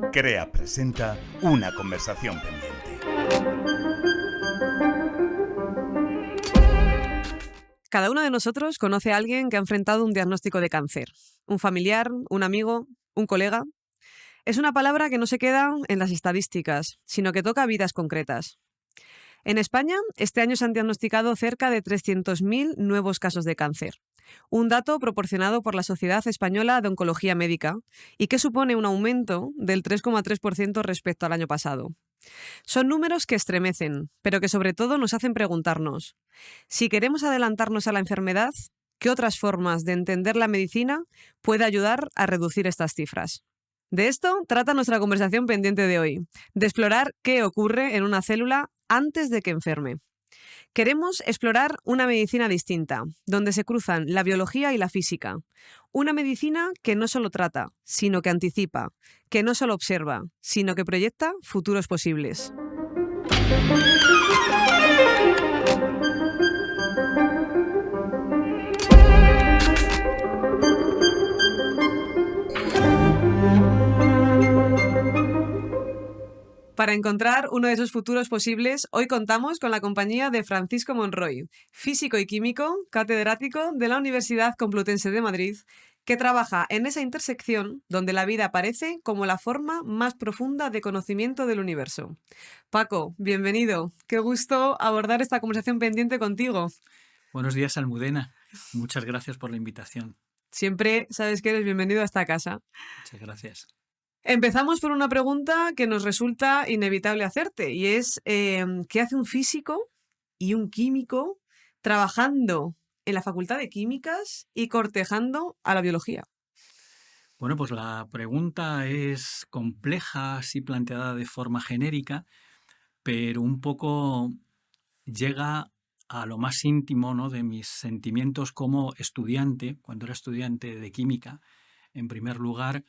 CREA presenta Una conversación pendiente. Cada uno de nosotros conoce a alguien que ha enfrentado un diagnóstico de cáncer. Un familiar, un amigo, un colega. Es una palabra que no se queda en las estadísticas, sino que toca vidas concretas. En España, este año se han diagnosticado cerca de 300.000 nuevos casos de cáncer. Un dato proporcionado por la Sociedad Española de Oncología Médica y que supone un aumento del 3,3% respecto al año pasado. Son números que estremecen, pero que sobre todo nos hacen preguntarnos: si queremos adelantarnos a la enfermedad, ¿qué otras formas de entender la medicina puede ayudar a reducir estas cifras? De esto trata nuestra conversación pendiente de hoy, de explorar qué ocurre en una célula antes de que enferme. Queremos explorar una medicina distinta, donde se cruzan la biología y la física. Una medicina que no solo trata, sino que anticipa, que no solo observa, sino que proyecta futuros posibles. Para encontrar uno de esos futuros posibles, hoy contamos con la compañía de Francisco Monroy, físico y químico, catedrático de la Universidad Complutense de Madrid, que trabaja en esa intersección donde la vida aparece como la forma más profunda de conocimiento del universo. Paco, bienvenido. Qué gusto abordar esta conversación pendiente contigo. Buenos días, Almudena. Muchas gracias por la invitación. Siempre sabes que eres bienvenido a esta casa. Muchas gracias. Empezamos por una pregunta que nos resulta inevitable hacerte, y es ¿qué hace un físico y un químico trabajando en la Facultad de Químicas y cortejando a la biología? Bueno, pues la pregunta es compleja, así planteada de forma genérica, pero un poco llega a lo más íntimo, ¿no?, de mis sentimientos como estudiante, cuando era estudiante de química, en primer lugar,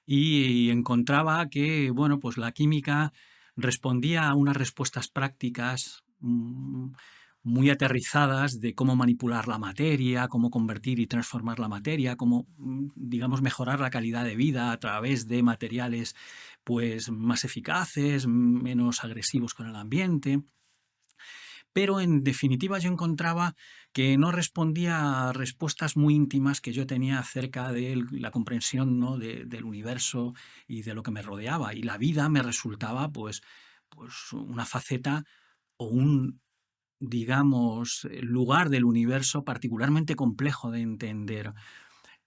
y encontraba que, bueno, pues la química respondía a unas respuestas prácticas muy aterrizadas de cómo manipular la materia, cómo convertir y transformar la materia, cómo, digamos, mejorar la calidad de vida a través de materiales pues más eficaces, menos agresivos con el ambiente. Pero en definitiva yo encontraba que no respondía a respuestas muy íntimas que yo tenía acerca de la comprensión, ¿no?, del universo y de lo que me rodeaba. Y la vida me resultaba pues una faceta o un, digamos, lugar del universo particularmente complejo de entender.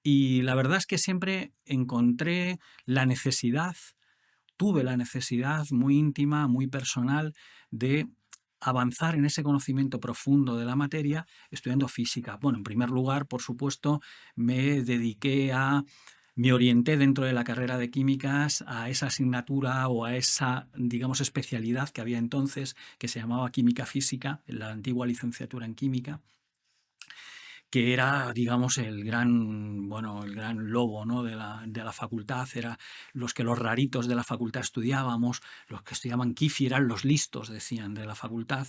Y la verdad es que siempre encontré la necesidad, tuve la necesidad muy íntima, muy personal, de avanzar en ese conocimiento profundo de la materia estudiando física. Bueno, en primer lugar, por supuesto, me orienté dentro de la carrera de químicas a esa asignatura o a esa, digamos, especialidad que había entonces, que se llamaba química física, la antigua licenciatura en química, que era, digamos, el gran lobo, ¿no?, de la facultad. Era los raritos de la facultad estudiábamos, los que estudiaban Kifi eran los listos, decían, de la facultad.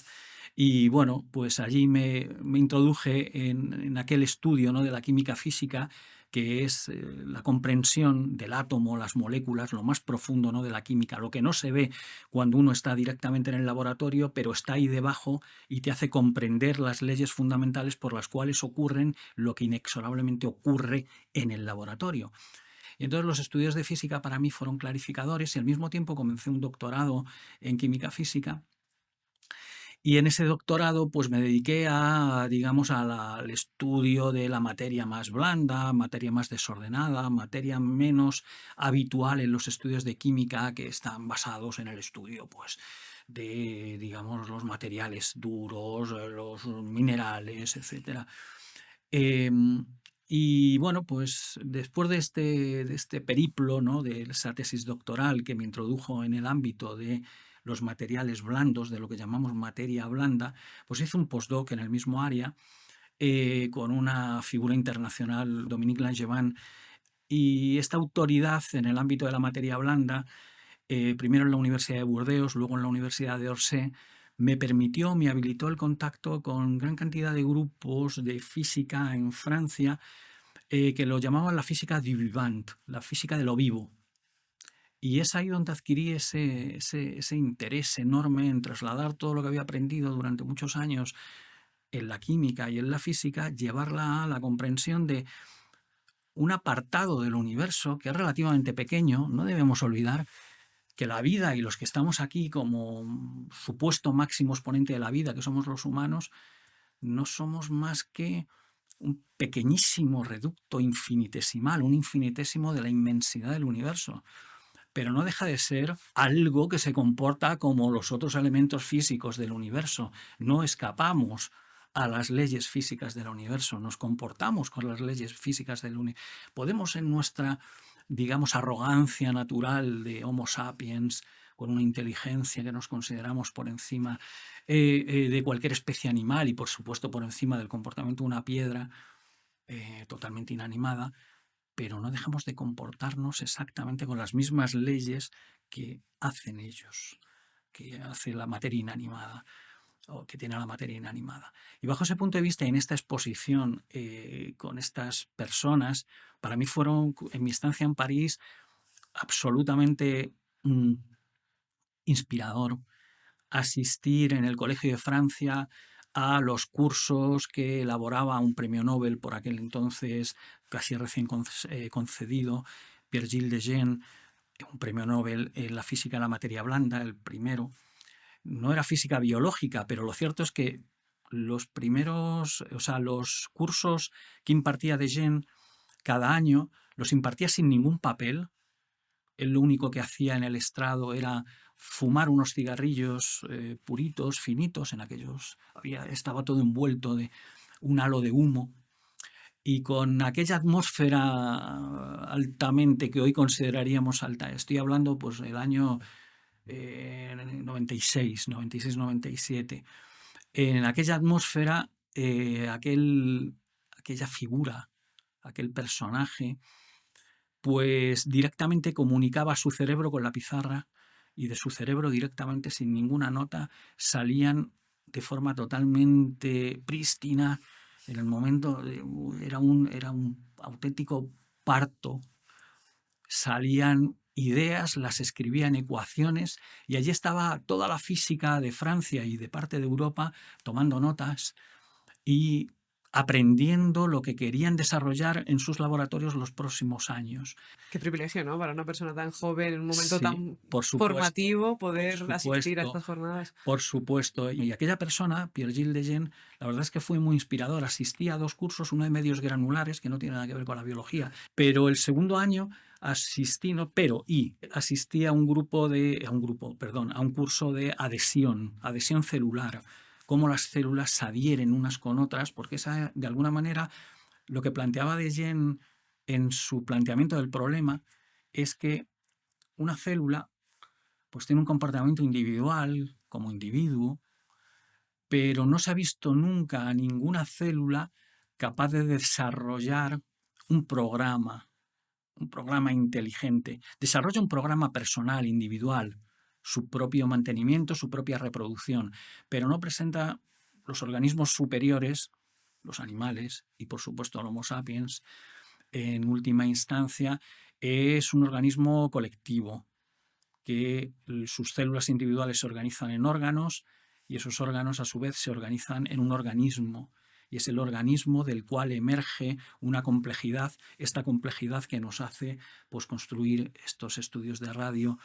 Y bueno, pues allí me introduje en aquel estudio, ¿no?, de la química física, que es la comprensión del átomo, las moléculas, lo más profundo, ¿no?, de la química, lo que no se ve cuando uno está directamente en el laboratorio, pero está ahí debajo y te hace comprender las leyes fundamentales por las cuales ocurren lo que inexorablemente ocurre en el laboratorio. Y entonces los estudios de física para mí fueron clarificadores y al mismo tiempo comencé un doctorado en química física. Y en ese doctorado pues me dediqué al estudio de la materia más blanda, materia más desordenada, materia menos habitual en los estudios de química, que están basados en el estudio pues de, digamos, los materiales duros, los minerales, etc. Y bueno, pues después de este periplo, ¿no?, de esa tesis doctoral que me introdujo en el ámbito de los materiales blandos, de lo que llamamos materia blanda, pues hice un postdoc en el mismo área con una figura internacional, Dominique Langevin, y esta autoridad en el ámbito de la materia blanda, primero en la Universidad de Burdeos, luego en la Universidad de Orsay, me habilitó el contacto con gran cantidad de grupos de física en Francia que lo llamaban la física du vivant, la física de lo vivo. Y es ahí donde adquirí ese interés enorme en trasladar todo lo que había aprendido durante muchos años en la química y en la física, llevarla a la comprensión de un apartado del universo que es relativamente pequeño. No debemos olvidar que la vida y los que estamos aquí como supuesto máximo exponente de la vida, que somos los humanos, no somos más que un pequeñísimo reducto infinitesimal, un infinitésimo de la inmensidad del universo. Pero no deja de ser algo que se comporta como los otros elementos físicos del universo. No escapamos a las leyes físicas del universo, nos comportamos con las leyes físicas del universo. Podemos en nuestra, digamos, arrogancia natural de Homo sapiens, con una inteligencia que nos consideramos por encima de cualquier especie animal y por supuesto por encima del comportamiento de una piedra totalmente inanimada, pero no dejamos de comportarnos exactamente con las mismas leyes que hacen ellos, que hace la materia inanimada o que tiene la materia inanimada. Y bajo ese punto de vista, en esta exposición con estas personas, para mí fueron, en mi estancia en París, absolutamente inspirador asistir en el Colegio de Francia a los cursos que elaboraba un premio Nobel por aquel entonces, casi recién concedido, Pierre-Gilles Lejeune, un premio Nobel en la física de la materia blanda, el primero. No era física biológica, pero lo cierto es que los primeros, o sea, los cursos que impartía Lejeune cada año los impartía sin ningún papel. Él lo único que hacía en el estrado era fumar unos cigarrillos puritos, finitos, en aquellos estaba todo envuelto de un halo de humo, y con aquella atmósfera altamente que hoy consideraríamos alta. Estoy hablando pues del año 96, 97. En aquella atmósfera, aquella figura, aquel personaje, pues directamente comunicaba a su cerebro con la pizarra, y de su cerebro directamente, sin ninguna nota, salían de forma totalmente prístina. En el momento era un auténtico parto. Salían ideas, las escribía en ecuaciones, y allí estaba toda la física de Francia y de parte de Europa tomando notas y aprendiendo lo que querían desarrollar en sus laboratorios los próximos años. Qué privilegio, ¿no? Para una persona tan joven, en un momento Sí, tan por supuesto, formativo, poder por asistir a supuesto, estas jornadas. por supuesto. Y aquella persona, Pierre-Gilles Lejeune, la verdad es que fue muy inspirador. Asistí a 2 cursos, uno de medios granulares, que no tiene nada que ver con la biología, pero el segundo año asistí a un curso de adhesión celular, cómo las células se adhieren unas con otras, porque esa, de alguna manera, lo que planteaba Lejeune en su planteamiento del problema es que una célula pues tiene un comportamiento individual como individuo, pero no se ha visto nunca a ninguna célula capaz de desarrollar un programa inteligente. Desarrolla un programa personal, individual, su propio mantenimiento, su propia reproducción, pero no presenta los organismos superiores, los animales y por supuesto el Homo sapiens. En última instancia, es un organismo colectivo, que sus células individuales se organizan en órganos, y esos órganos a su vez se organizan en un organismo, y es el organismo del cual emerge una complejidad, esta complejidad que nos hace pues construir estos estudios de radio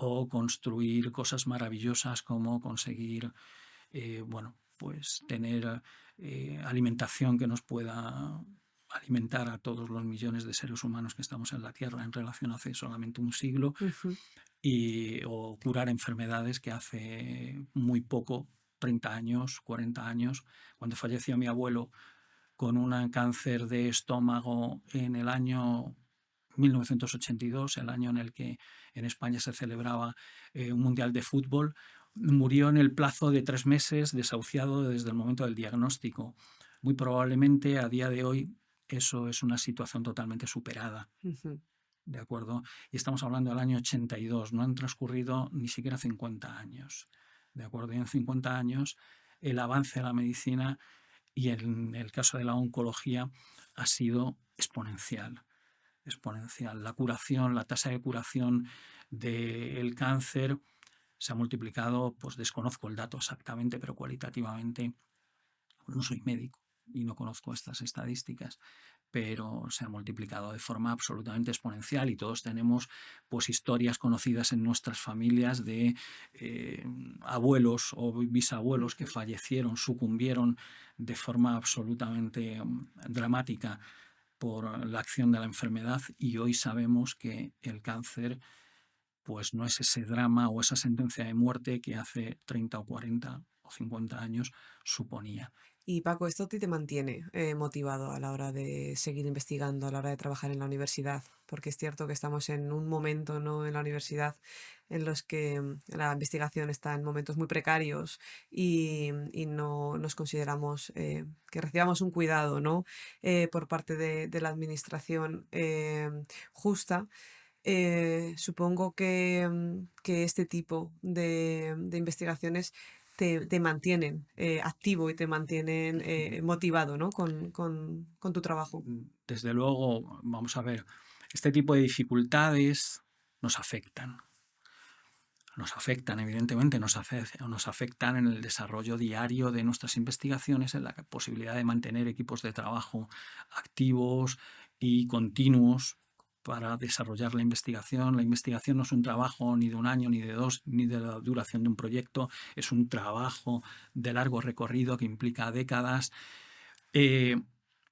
o construir cosas maravillosas como conseguir pues tener alimentación que nos pueda alimentar a todos los millones de seres humanos que estamos en la Tierra en relación a hace solamente un siglo, o curar enfermedades que hace muy poco, 30 años, 40 años, cuando falleció mi abuelo con un cáncer de estómago en el año 1982, el año en el que en España se celebraba un mundial de fútbol, murió en el plazo de 3 meses, desahuciado desde el momento del diagnóstico. Muy probablemente a día de hoy eso es una situación totalmente superada. ¿De acuerdo? Y estamos hablando del año 82, no han transcurrido ni siquiera 50 años. ¿De acuerdo? Y en 50 años el avance de la medicina y en el caso de la oncología ha sido exponencial. exponencial. La curación, la tasa de curación del cáncer se ha multiplicado, pues desconozco el dato exactamente, pero cualitativamente no soy médico y no conozco estas estadísticas, pero se ha multiplicado de forma absolutamente exponencial y todos tenemos pues historias conocidas en nuestras familias de abuelos o bisabuelos que fallecieron, sucumbieron de forma absolutamente dramática por la acción de la enfermedad, y hoy sabemos que el cáncer pues no es ese drama o esa sentencia de muerte que hace 30 o 40 o 50 años suponía. Y Paco, ¿esto a ti te mantiene motivado a la hora de seguir investigando, a la hora de trabajar en la universidad? Porque es cierto que estamos en un momento, ¿no?, en la universidad en los que la investigación está en momentos muy precarios y no nos consideramos que recibamos un cuidado, ¿no?, por parte de la administración justa. Supongo que este tipo de investigaciones te mantienen activo y te mantienen motivado, ¿no?, con tu trabajo. Desde luego, vamos a ver, este tipo de dificultades nos afectan. Nos afectan, evidentemente, nos afectan en el desarrollo diario de nuestras investigaciones, en la posibilidad de mantener equipos de trabajo activos y continuos para desarrollar la investigación. La investigación no es un trabajo ni de un año, ni de dos, ni de la duración de un proyecto, es un trabajo de largo recorrido que implica décadas.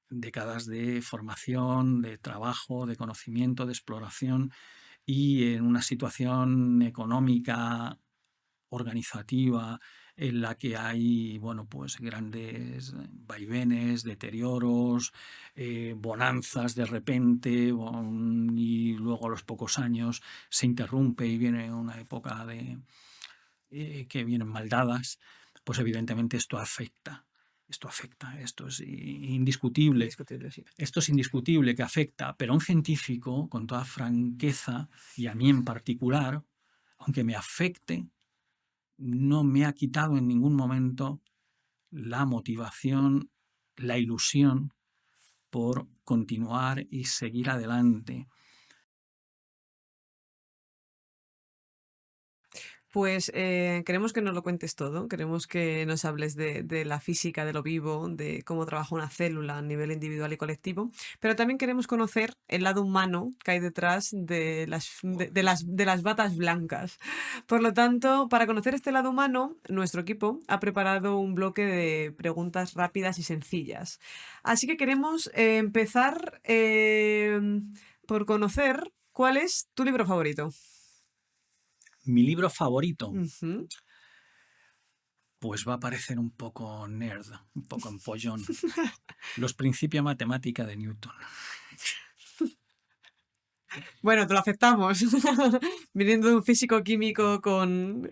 Décadas de formación, de trabajo, de conocimiento, de exploración, y en una situación económica, organizativa, en la que hay, bueno, pues grandes vaivenes, deterioros, bonanzas de repente, y luego a los pocos años se interrumpe y viene una época que vienen mal dadas, pues evidentemente esto afecta. Esto afecta, esto es indiscutible. Indiscutible, sí. Esto es indiscutible que afecta, pero a un científico, con toda franqueza, y a mí en particular, aunque me afecte, no me ha quitado en ningún momento la motivación, la ilusión por continuar y seguir adelante. Pues queremos que nos lo cuentes todo, queremos que nos hables de la física de lo vivo, de cómo trabaja una célula a nivel individual y colectivo, pero también queremos conocer el lado humano que hay detrás de las batas blancas. Por lo tanto, para conocer este lado humano, nuestro equipo ha preparado un bloque de preguntas rápidas y sencillas. Así que queremos empezar por conocer cuál es tu libro favorito. Mi libro favorito, Ujú. pues va a parecer un poco nerd, un poco empollón. Los principios de matemática de Newton. Bueno, te lo aceptamos. Viniendo de un físico químico con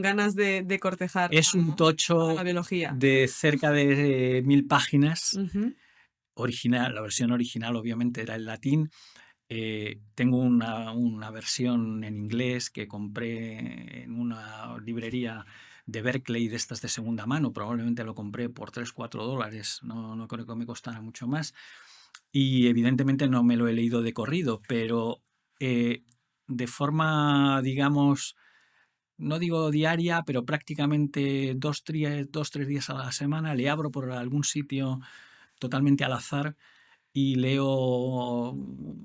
ganas de cortejar Es un a tocho la biología. de cerca de 1000 páginas. Ujú. La versión original obviamente era en latín. Tengo una versión en inglés que compré en una librería de Berkeley, de estas de segunda mano. Probablemente lo compré por $3-4, no creo que me costara mucho más. Y evidentemente no me lo he leído de corrido, pero de forma, digamos, no digo diaria, pero prácticamente 2-3 días a la semana, le abro por algún sitio totalmente al azar y leo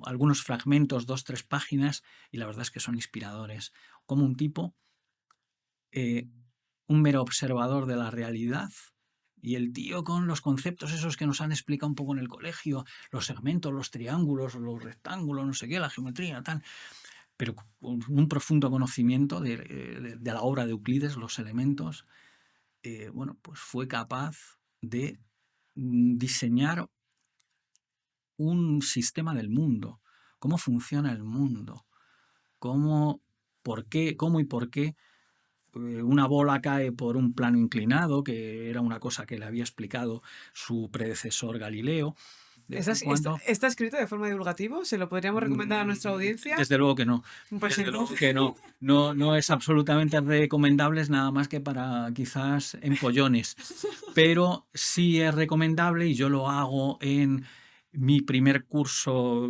algunos fragmentos, 2-3 páginas, y la verdad es que son inspiradores. Como un tipo, un mero observador de la realidad, y el tío con los conceptos esos que nos han explicado un poco en el colegio, los segmentos, los triángulos, los rectángulos, no sé qué, la geometría, tal, pero con un profundo conocimiento de la obra de Euclides, los elementos, bueno, pues fue capaz de diseñar un sistema del mundo, cómo funciona el mundo, cómo y por qué una bola cae por un plano inclinado, que era una cosa que le había explicado su predecesor Galileo. De vez en cuando, ¿Está escrito de forma divulgativa? ¿Se lo podríamos recomendar a nuestra audiencia? desde luego que no. Pues Desde luego entonces- que no. No es absolutamente recomendable, es nada más que para quizás empollones. Pero sí es recomendable, y yo lo hago en Mi primer curso,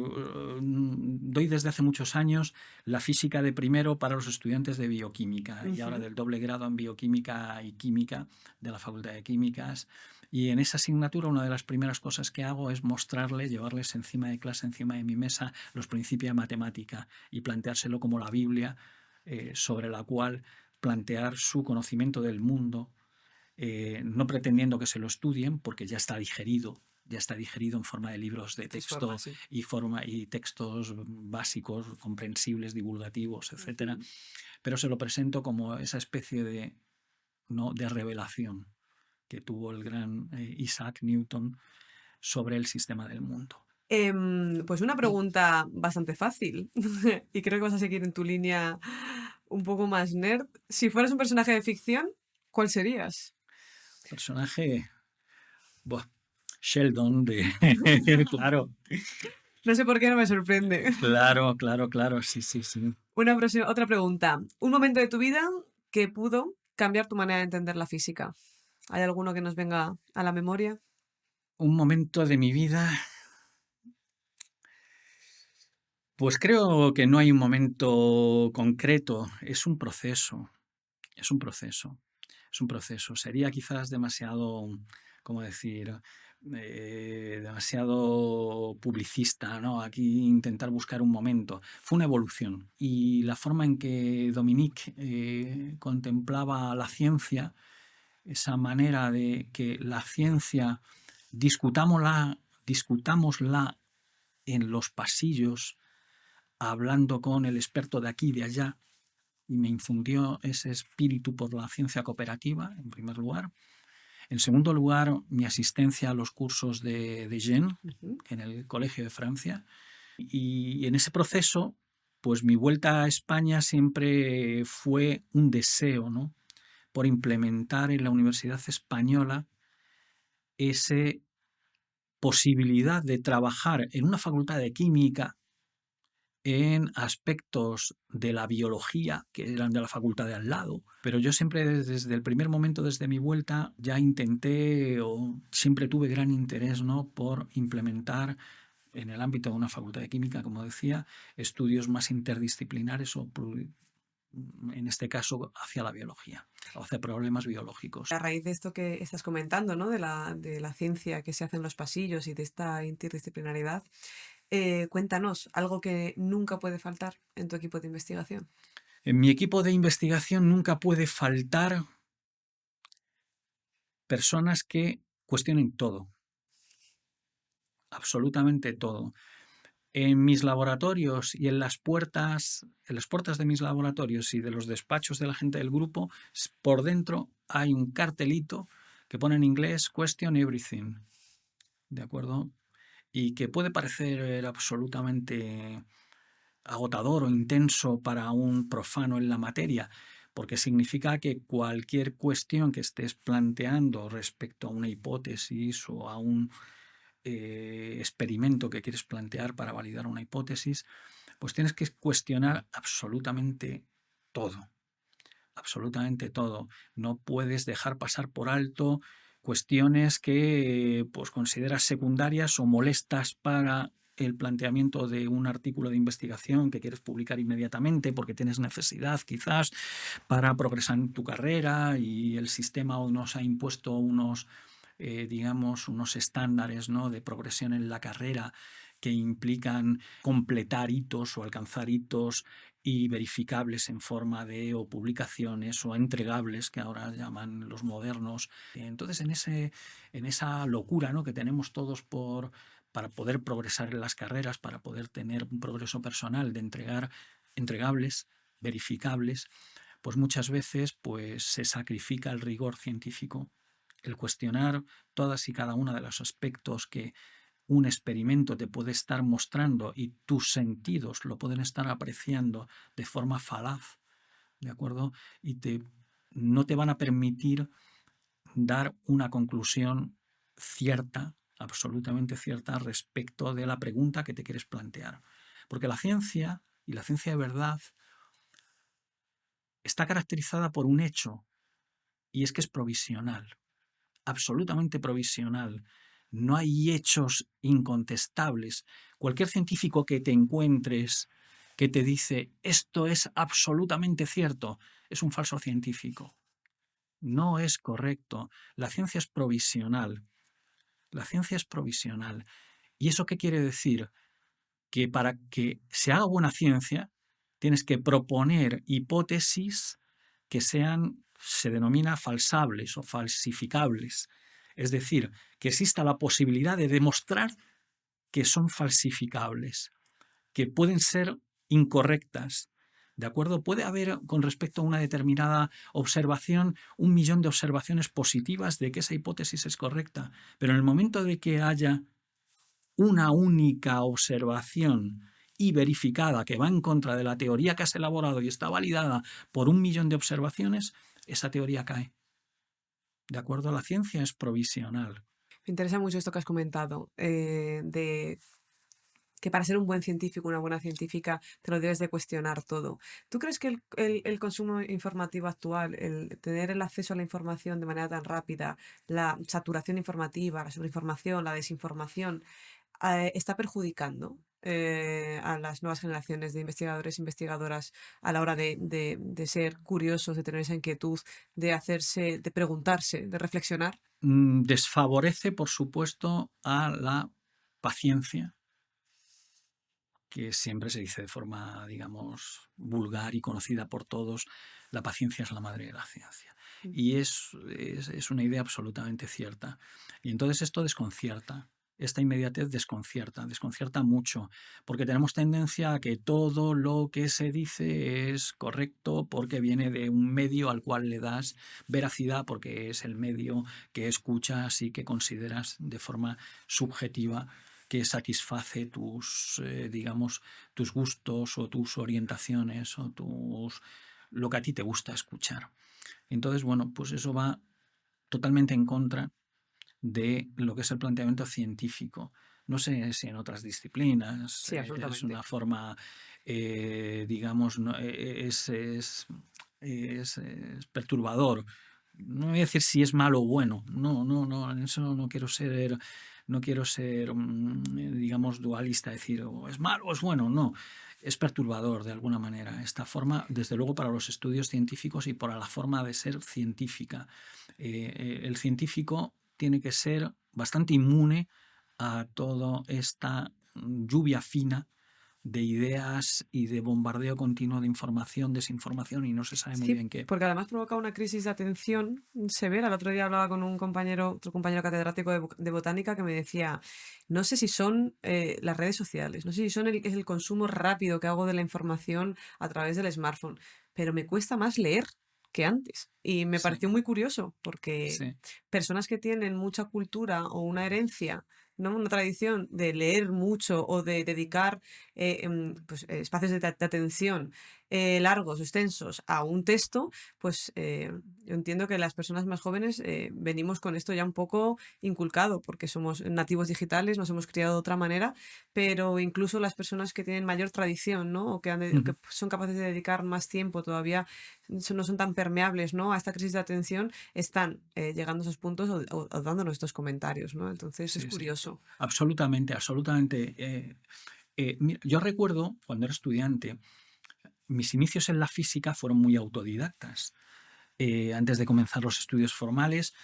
doy desde hace muchos años la física de primero para los estudiantes de bioquímica y ahora del doble grado en bioquímica y química de la Facultad de Químicas. Y en esa asignatura una de las primeras cosas que hago es mostrarles, llevarles encima de clase, encima de mi mesa, los principios de matemática y planteárselo como la Biblia sobre la cual plantear su conocimiento del mundo, no pretendiendo que se lo estudien porque ya está digerido en forma de libros de texto y textos básicos, comprensibles, divulgativos, etc. Pero se lo presento como esa especie de, ¿no?, de revelación que tuvo el gran Isaac Newton sobre el sistema del mundo. Pues una pregunta bastante fácil y creo que vas a seguir en tu línea un poco más nerd. Si fueras un personaje de ficción, ¿cuál serías? Personaje... Buah, Sheldon de... claro. No sé por qué no me sorprende. Claro, sí. Otra pregunta. Un momento de tu vida que pudo cambiar tu manera de entender la física. ¿Hay alguno que nos venga a la memoria? Un momento de mi vida... Pues creo que no hay un momento concreto, es un proceso. Sería quizás demasiado, ¿cómo decir?, demasiado publicista, ¿no? Aquí intentar buscar un momento. Fue una evolución. Y la forma en que Dominique contemplaba la ciencia, esa manera de que la ciencia discutámosla en los pasillos, hablando con el experto de aquí y de allá, y me infundió ese espíritu por la ciencia cooperativa, en primer lugar. En segundo lugar, mi asistencia a los cursos de Jean en el Colegio de Francia. Y en ese proceso, pues mi vuelta a España siempre fue un deseo, ¿no?, por implementar en la Universidad Española esa posibilidad de trabajar en una facultad de química en aspectos de la biología que eran de la facultad de al lado, pero yo siempre desde el primer momento, desde mi vuelta, ya intenté o siempre tuve gran interés, ¿no?, por implementar en el ámbito de una facultad de química, como decía, estudios más interdisciplinares o en este caso hacia la biología, hacia problemas biológicos. A raíz de esto que estás comentando, ¿no?, de la ciencia que se hace en los pasillos y de esta interdisciplinaridad, cuéntanos algo que nunca puede faltar en tu equipo de investigación. En mi equipo de investigación nunca puede faltar personas que cuestionen todo, absolutamente todo. En mis laboratorios y en las puertas de mis laboratorios y de los despachos de la gente del grupo, por dentro hay un cartelito que pone en inglés "Question everything", ¿de acuerdo? Y que puede parecer absolutamente agotador o intenso para un profano en la materia, porque significa que cualquier cuestión que estés planteando respecto a una hipótesis o a un experimento que quieres plantear para validar una hipótesis, pues tienes que cuestionar absolutamente todo, absolutamente todo. No puedes dejar pasar por alto cuestiones que pues consideras secundarias o molestas para el planteamiento de un artículo de investigación que quieres publicar inmediatamente porque tienes necesidad quizás para progresar en tu carrera y el sistema nos ha impuesto unos unos estándares, ¿no?, de progresión en la carrera que implican completar hitos o alcanzar hitos y verificables en forma de o publicaciones o entregables, que ahora llaman los modernos. Entonces, en esa locura, ¿no?, que tenemos todos para poder progresar en las carreras, para poder tener un progreso personal de entregar entregables, verificables, pues muchas veces pues, se sacrifica el rigor científico, el cuestionar todas y cada uno de los aspectos que un experimento te puede estar mostrando y tus sentidos lo pueden estar apreciando de forma falaz, ¿de acuerdo? Y no te van a permitir dar una conclusión cierta, absolutamente cierta, respecto de la pregunta que te quieres plantear. Porque la ciencia, y la ciencia de verdad, está caracterizada por un hecho, y es que es provisional. Absolutamente provisional. no hay hechos incontestables. Cualquier científico que te encuentres que te dice esto es absolutamente cierto, es un falso científico. No es correcto. La ciencia es provisional. La ciencia es provisional. ¿Y eso qué quiere decir? Que para que se haga buena ciencia tienes que proponer hipótesis que se denomina falsables o falsificables. Es decir, que exista la posibilidad de demostrar que son falsificables, que pueden ser incorrectas. ¿De acuerdo? Puede haber, con respecto a una determinada observación, 1.000.000 de observaciones positivas de que esa hipótesis es correcta, pero en el momento de que haya una única observación y verificada que va en contra de la teoría que has elaborado y está validada por 1.000.000 de observaciones, esa teoría cae. ¿De acuerdo? La ciencia es provisional. Me interesa mucho esto que has comentado, de que para ser un buen científico, una buena científica, te lo debes de cuestionar todo. ¿Tú crees que el consumo informativo actual, el tener el acceso a la información de manera tan rápida, la saturación informativa, la sobreinformación, la desinformación, está perjudicando a las nuevas generaciones de investigadores e investigadoras a la hora de ser curiosos, de tener esa inquietud, de hacerse, de preguntarse, de reflexionar? Desfavorece, por supuesto, a la paciencia, que siempre se dice de forma, digamos, vulgar y conocida por todos, la paciencia es la madre de la ciencia. Y es una idea absolutamente cierta. Y entonces esto desconcierta. Esta inmediatez desconcierta mucho, porque tenemos tendencia a que todo lo que se dice es correcto porque viene de un medio al cual le das veracidad, porque es el medio que escuchas y que consideras de forma subjetiva que satisface tus, digamos, tus gustos o tus orientaciones o lo que a ti te gusta escuchar. Entonces, bueno, pues eso va totalmente en contra de lo que es el planteamiento científico. No sé si en otras disciplinas Sí, es absolutamente. una forma, digamos, es perturbador. No voy a decir si es malo o bueno. No, en eso no quiero ser, digamos, dualista, decir o es malo o es bueno. No, es perturbador de alguna manera. Esta forma, desde luego, para los estudios científicos y para la forma de ser científica. El científico tiene que ser bastante inmune a toda esta lluvia fina de ideas y de bombardeo continuo de información, desinformación, y no se sabe muy Sí, bien qué. porque además provoca una crisis de atención severa. El otro día hablaba con un compañero, otro compañero catedrático de botánica, que me decía, no sé si son las redes sociales, no sé si son es el consumo rápido que hago de la información a través del smartphone, pero me cuesta más leer que antes. Y me Sí, pareció muy curioso, porque sí. personas que tienen mucha cultura o una herencia, ¿no? Una tradición de leer mucho o de dedicar pues, espacios de atención largos, extensos a un texto, pues yo entiendo que las personas más jóvenes venimos con esto ya un poco inculcado, porque somos nativos digitales, nos hemos criado de otra manera, pero incluso las personas que tienen mayor tradición, ¿no? O que son capaces de dedicar más tiempo todavía, no son tan permeables, ¿no? A esta crisis de atención, están llegando a esos puntos o dándonos estos comentarios, ¿no? Entonces es Sí, sí. curioso. Absolutamente, absolutamente. Mira, yo recuerdo cuando era estudiante, mis inicios en la física fueron muy autodidactas. Antes de comenzar los estudios formales,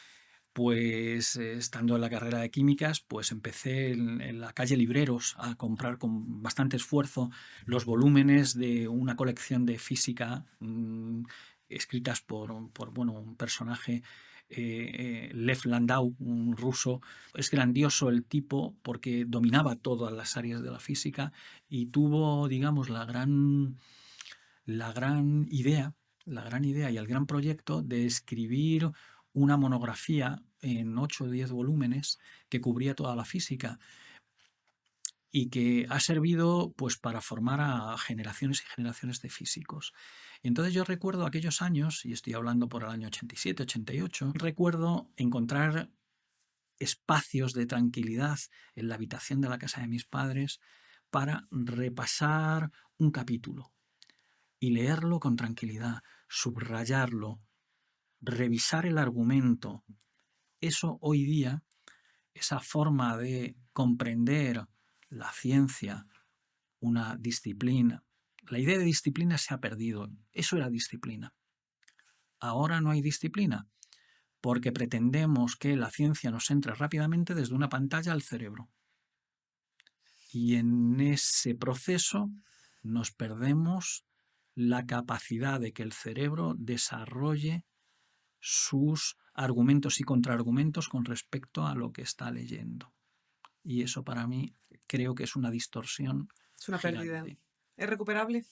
pues estando en la carrera de químicas, pues empecé en la calle Libreros a comprar con bastante esfuerzo los volúmenes de una colección de física escritas por bueno, un personaje, Lev Landau, un ruso. Es grandioso el tipo porque dominaba todas las áreas de la física y tuvo, digamos, la gran idea y el gran proyecto de escribir una monografía en 8 o 10 volúmenes que cubría toda la física y que ha servido pues para formar a generaciones y generaciones de físicos. Entonces yo recuerdo aquellos años, y estoy hablando por el año 87, 88, recuerdo encontrar espacios de tranquilidad en la habitación de la casa de mis padres para repasar un capítulo y leerlo con tranquilidad, subrayarlo, revisar el argumento. Eso hoy día esa forma de comprender la ciencia, una disciplina. La idea de disciplina se ha perdido. Eso era disciplina. Ahora no hay disciplina porque pretendemos que la ciencia nos entre rápidamente desde una pantalla al cerebro. Y en ese proceso nos perdemos la capacidad de que el cerebro desarrolle sus argumentos y contraargumentos con respecto a lo que está leyendo. Y eso para mí creo que es una distorsión Es una pérdida. gigante. ¿Es recuperable?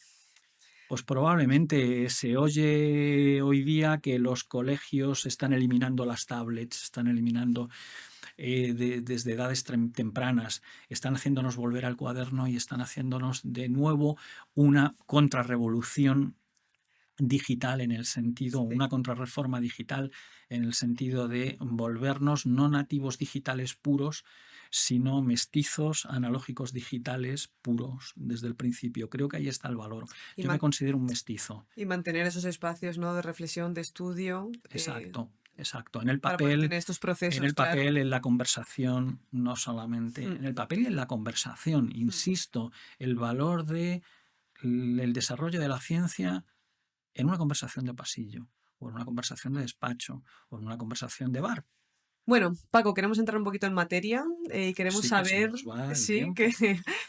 Pues probablemente se oye hoy día que los colegios están eliminando las tablets, están eliminando desde edades tempranas, están haciéndonos volver al cuaderno y están haciéndonos de nuevo una contrarrevolución digital en el sentido, Sí. una contrarreforma digital en el sentido de volvernos no nativos digitales puros, sino mestizos analógicos digitales puros desde el principio. Creo que ahí está el valor. Y, Yo me considero un mestizo. y mantener esos espacios, ¿no?, de reflexión, de estudio. Exacto, exacto. En el Para poder papel, tener estos procesos, en el claro. papel, en la conversación, no solamente. En el papel y en la conversación, insisto, el valor del desarrollo de la ciencia en una conversación de pasillo, o en una conversación de despacho, o en una conversación de bar. Bueno, Paco, queremos entrar un poquito en materia y queremos Sí que se saber, nos va el sí, tiempo.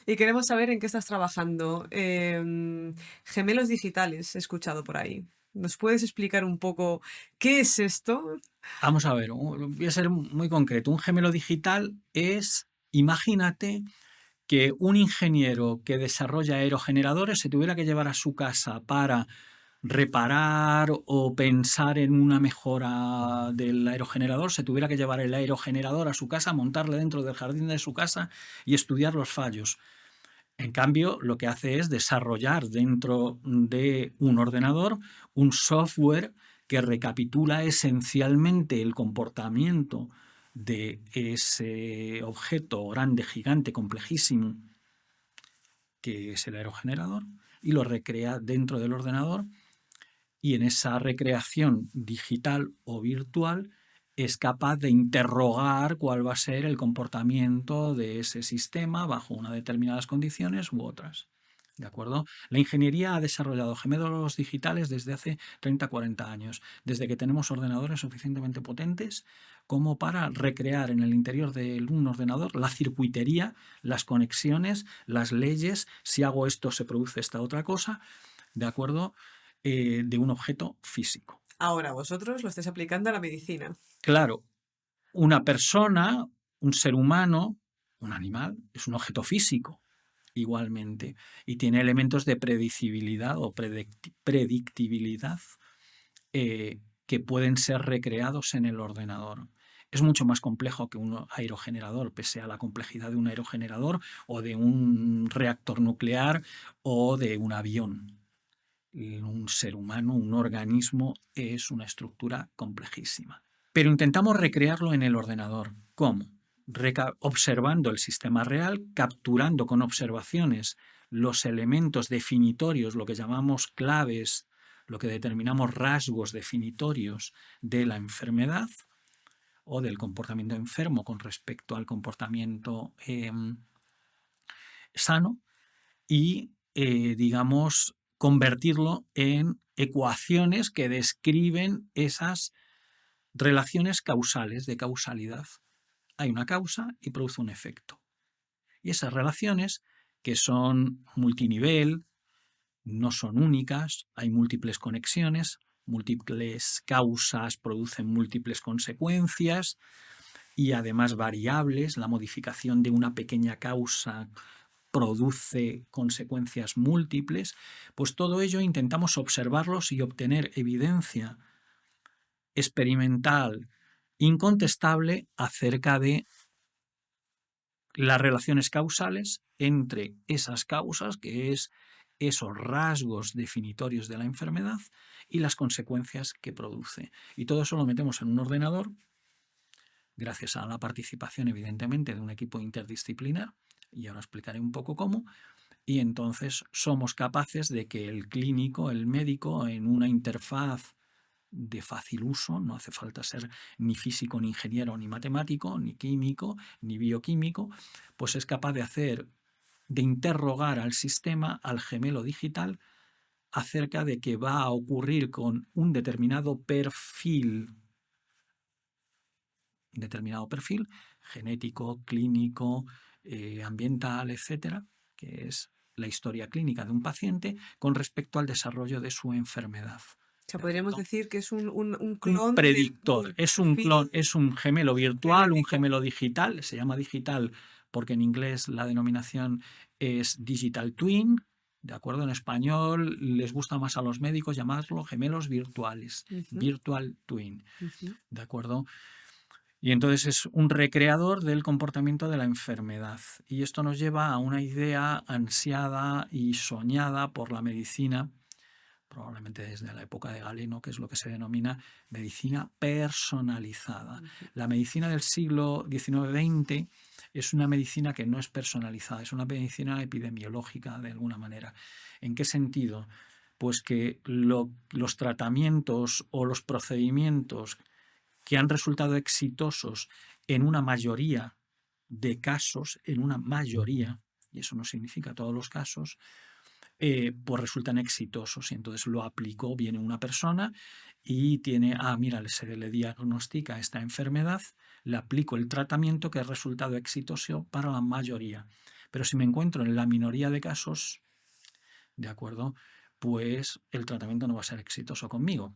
y queremos saber en qué estás trabajando. Gemelos digitales, he escuchado por ahí. ¿Nos puedes explicar un poco qué es esto? Vamos a ver, voy a ser muy concreto. Un gemelo digital es, imagínate que un ingeniero que desarrolla aerogeneradores se tuviera que llevar a su casa para reparar o pensar en una mejora del aerogenerador, se tuviera que llevar el aerogenerador a su casa, montarle dentro del jardín de su casa y estudiar los fallos. En cambio, lo que hace es desarrollar dentro de un ordenador un software que recapitula esencialmente el comportamiento de ese objeto grande, gigante, complejísimo, que es el aerogenerador, y lo recrea dentro del ordenador, y en esa recreación digital o virtual es capaz de interrogar cuál va a ser el comportamiento de ese sistema bajo unas determinadas condiciones u otras. ¿De acuerdo? La ingeniería ha desarrollado gemelos digitales desde hace 30-40 años, desde que tenemos ordenadores suficientemente potentes como para recrear en el interior de un ordenador la circuitería, las conexiones, las leyes, si hago esto se produce esta otra cosa, ¿de acuerdo? De un objeto físico. Ahora, vosotros lo estáis aplicando a la medicina. Claro, una persona, un ser humano, un animal, es un objeto físico igualmente y tiene elementos de predicibilidad o predictibilidad que pueden ser recreados en el ordenador. Es mucho más complejo que un aerogenerador, pese a la complejidad de un aerogenerador o de un reactor nuclear o de un avión. Un ser humano, un organismo, es una estructura complejísima. Pero intentamos recrearlo en el ordenador. ¿Cómo? Observando el sistema real, capturando con observaciones los elementos definitorios, lo que llamamos claves, lo que determinamos rasgos definitorios de la enfermedad o del comportamiento enfermo con respecto al comportamiento sano y, digamos, convertirlo en ecuaciones que describen esas relaciones causales, de causalidad. Hay una causa y produce un efecto. Y esas relaciones, que son multinivel, no son únicas, hay múltiples conexiones, múltiples causas producen múltiples consecuencias y además variables. La modificación de una pequeña causa produce consecuencias múltiples, pues todo ello intentamos observarlos y obtener evidencia experimental incontestable acerca de las relaciones causales entre esas causas, que es esos rasgos definitorios de la enfermedad, y las consecuencias que produce. Y todo eso lo metemos en un ordenador, gracias a la participación, evidentemente, de un equipo interdisciplinar, y ahora explicaré un poco cómo, y entonces somos capaces de que el clínico, el médico, en una interfaz de fácil uso, no hace falta ser ni físico, ni ingeniero, ni matemático, ni químico, ni bioquímico, pues es capaz de interrogar al sistema, al gemelo digital, acerca de qué va a ocurrir con un determinado perfil, genético, clínico, ambiental, etcétera, que es la historia clínica de un paciente con respecto al desarrollo de su enfermedad. O sea, podríamos decir que es un Un clon predictor, del es un clon, perfil es un gemelo virtual, un genético. gemelo digital, se llama digital porque en inglés la denominación es digital twin, ¿de acuerdo? En español les gusta más a los médicos llamarlo gemelos virtuales, virtual twin, ¿de acuerdo? Y entonces es un recreador del comportamiento de la enfermedad. Y esto nos lleva a una idea ansiada y soñada por la medicina, probablemente desde la época de Galeno, que es lo que se denomina medicina personalizada. La medicina del siglo XIX-XX es una medicina que no es personalizada, es una medicina epidemiológica de alguna manera. ¿En qué sentido? Pues que los tratamientos o los procedimientos que han resultado exitosos en una mayoría de casos, en una mayoría, y eso no significa todos los casos, pues resultan exitosos. Y entonces lo aplicó, viene una persona y tiene, mira, se le diagnostica esta enfermedad, le aplico el tratamiento que ha resultado exitoso para la mayoría. Pero si me encuentro en la minoría de casos, ¿de acuerdo? Pues el tratamiento no va a ser exitoso conmigo.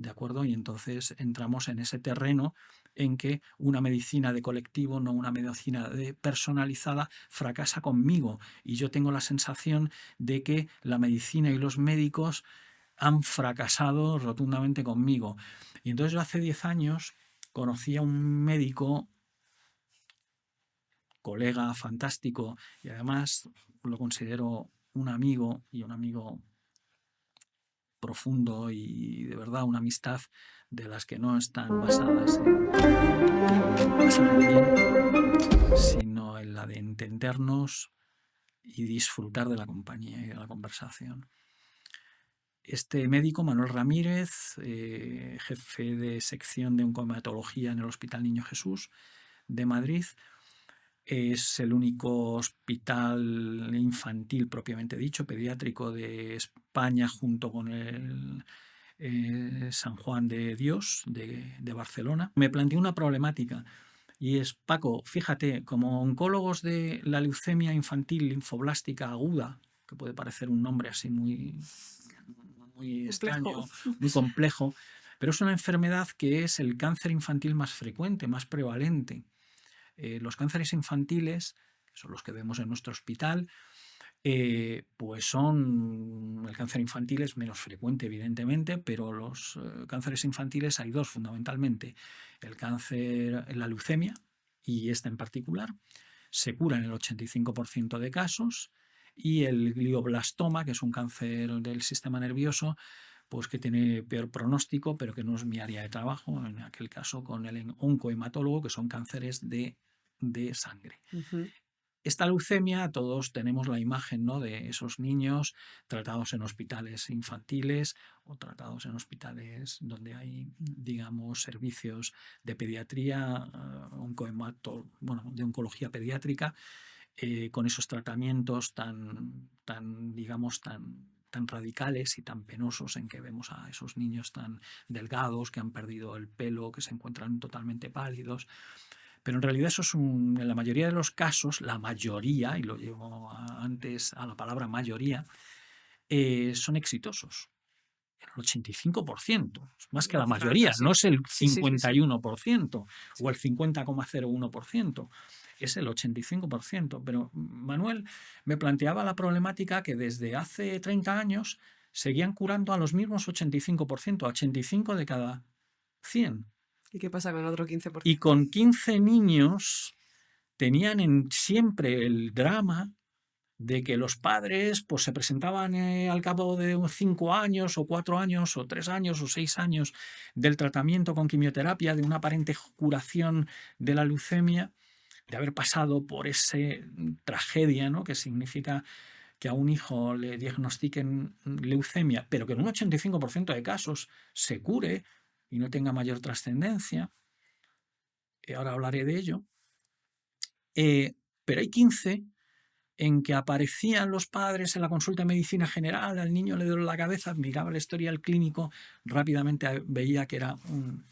¿De acuerdo? Y entonces entramos en ese terreno en que una medicina de colectivo, no una medicina personalizada, fracasa conmigo. Y yo tengo la sensación de que la medicina y los médicos han fracasado rotundamente conmigo. Y entonces yo hace 10 años conocí a un médico, colega fantástico, y además lo considero un amigo y un amigo profundo y de verdad una amistad de las que no están basadas en pasarlo bien, sino en la de entendernos y disfrutar de la compañía y de la conversación. Este médico, Manuel Ramírez, jefe de sección de oncohematología en el Hospital Niño Jesús de Madrid, es el único hospital infantil propiamente dicho, pediátrico de España, junto con el San Juan de Dios de Barcelona. Me planteó una problemática y es, Paco, fíjate, como oncólogos de la leucemia infantil linfoblástica aguda, que puede parecer un nombre así muy extraño, muy complejo, pero es una enfermedad que es el cáncer infantil más frecuente, más prevalente. Los cánceres infantiles, que son los que vemos en nuestro hospital, pues el cáncer infantil es menos frecuente, evidentemente, pero los cánceres infantiles hay dos fundamentalmente. El cáncer, la leucemia, y esta en particular, se cura en el 85% de casos, y el glioblastoma, que es un cáncer del sistema nervioso, pues que tiene peor pronóstico, pero que no es mi área de trabajo, en aquel caso con el oncohematólogo, que son cánceres de sangre. Esta leucemia, todos tenemos la imagen, ¿no?, de esos niños tratados en hospitales infantiles o tratados en hospitales donde hay, digamos, servicios de pediatría, de oncología pediátrica, con esos tratamientos tan radicales y tan penosos, en que vemos a esos niños tan delgados, que han perdido el pelo, que se encuentran totalmente pálidos. Pero en realidad eso es en la mayoría de los casos, la mayoría, y lo llevo antes a la palabra mayoría, son exitosos. El 85%, más que la mayoría, no es el 51% o el 50,01%, es el 85%. Pero Manuel me planteaba la problemática que desde hace 30 años seguían curando a los mismos 85%, a 85 de cada 100. ¿Y qué pasa con el otro 15%? Y con 15 niños tenían siempre el drama de que los padres pues, se presentaban al cabo de 5 años o 4 años o 3 años o 6 años del tratamiento con quimioterapia, de una aparente curación de la leucemia, de haber pasado por esa tragedia, ¿no?, que significa que a un hijo le diagnostiquen leucemia, pero que en un 85% de casos se cure y no tenga mayor trascendencia. Ahora hablaré de ello. Pero hay 15 en que aparecían los padres en la consulta de medicina general, al niño le dolía la cabeza, miraba la historial clínico, rápidamente veía que era un,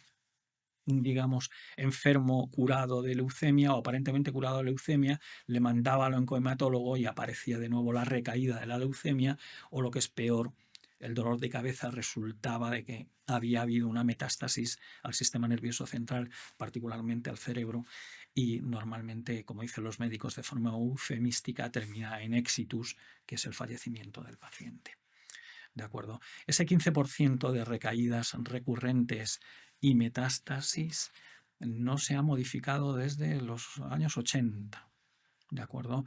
digamos, enfermo curado de leucemia o aparentemente curado de leucemia, le mandaba al oncohematólogo y aparecía de nuevo la recaída de la leucemia, o lo que es peor, el dolor de cabeza resultaba de que había habido una metástasis al sistema nervioso central, particularmente al cerebro, y normalmente, como dicen los médicos de forma eufemística, termina en exitus, que es el fallecimiento del paciente. ¿De acuerdo? Ese 15% de recaídas recurrentes y metástasis no se ha modificado desde los años 80. ¿De acuerdo?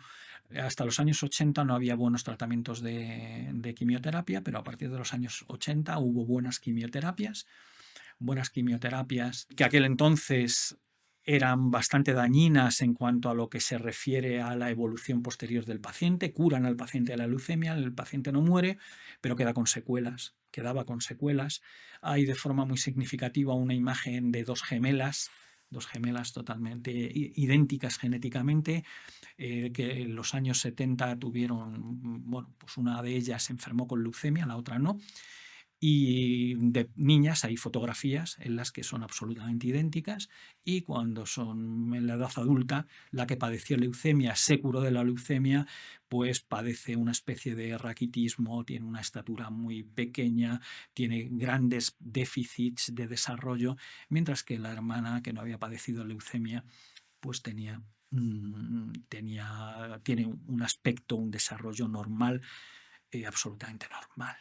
Hasta los años 80 no había buenos tratamientos de quimioterapia, pero a partir de los años 80 hubo buenas quimioterapias que aquel entonces eran bastante dañinas en cuanto a lo que se refiere a la evolución posterior del paciente, curan al paciente de la leucemia, el paciente no muere, pero quedaba con secuelas. Hay de forma muy significativa una imagen de dos gemelas totalmente idénticas genéticamente, que en los años 70 tuvieron, bueno, pues una de ellas se enfermó con leucemia, la otra no. Y de niñas hay fotografías en las que son absolutamente idénticas, y cuando son en la edad adulta, la que padeció leucemia se curó de la leucemia, pues padece una especie de raquitismo, tiene una estatura muy pequeña, tiene grandes déficits de desarrollo, mientras que la hermana, que no había padecido leucemia, pues tiene un aspecto, un desarrollo normal, absolutamente normal.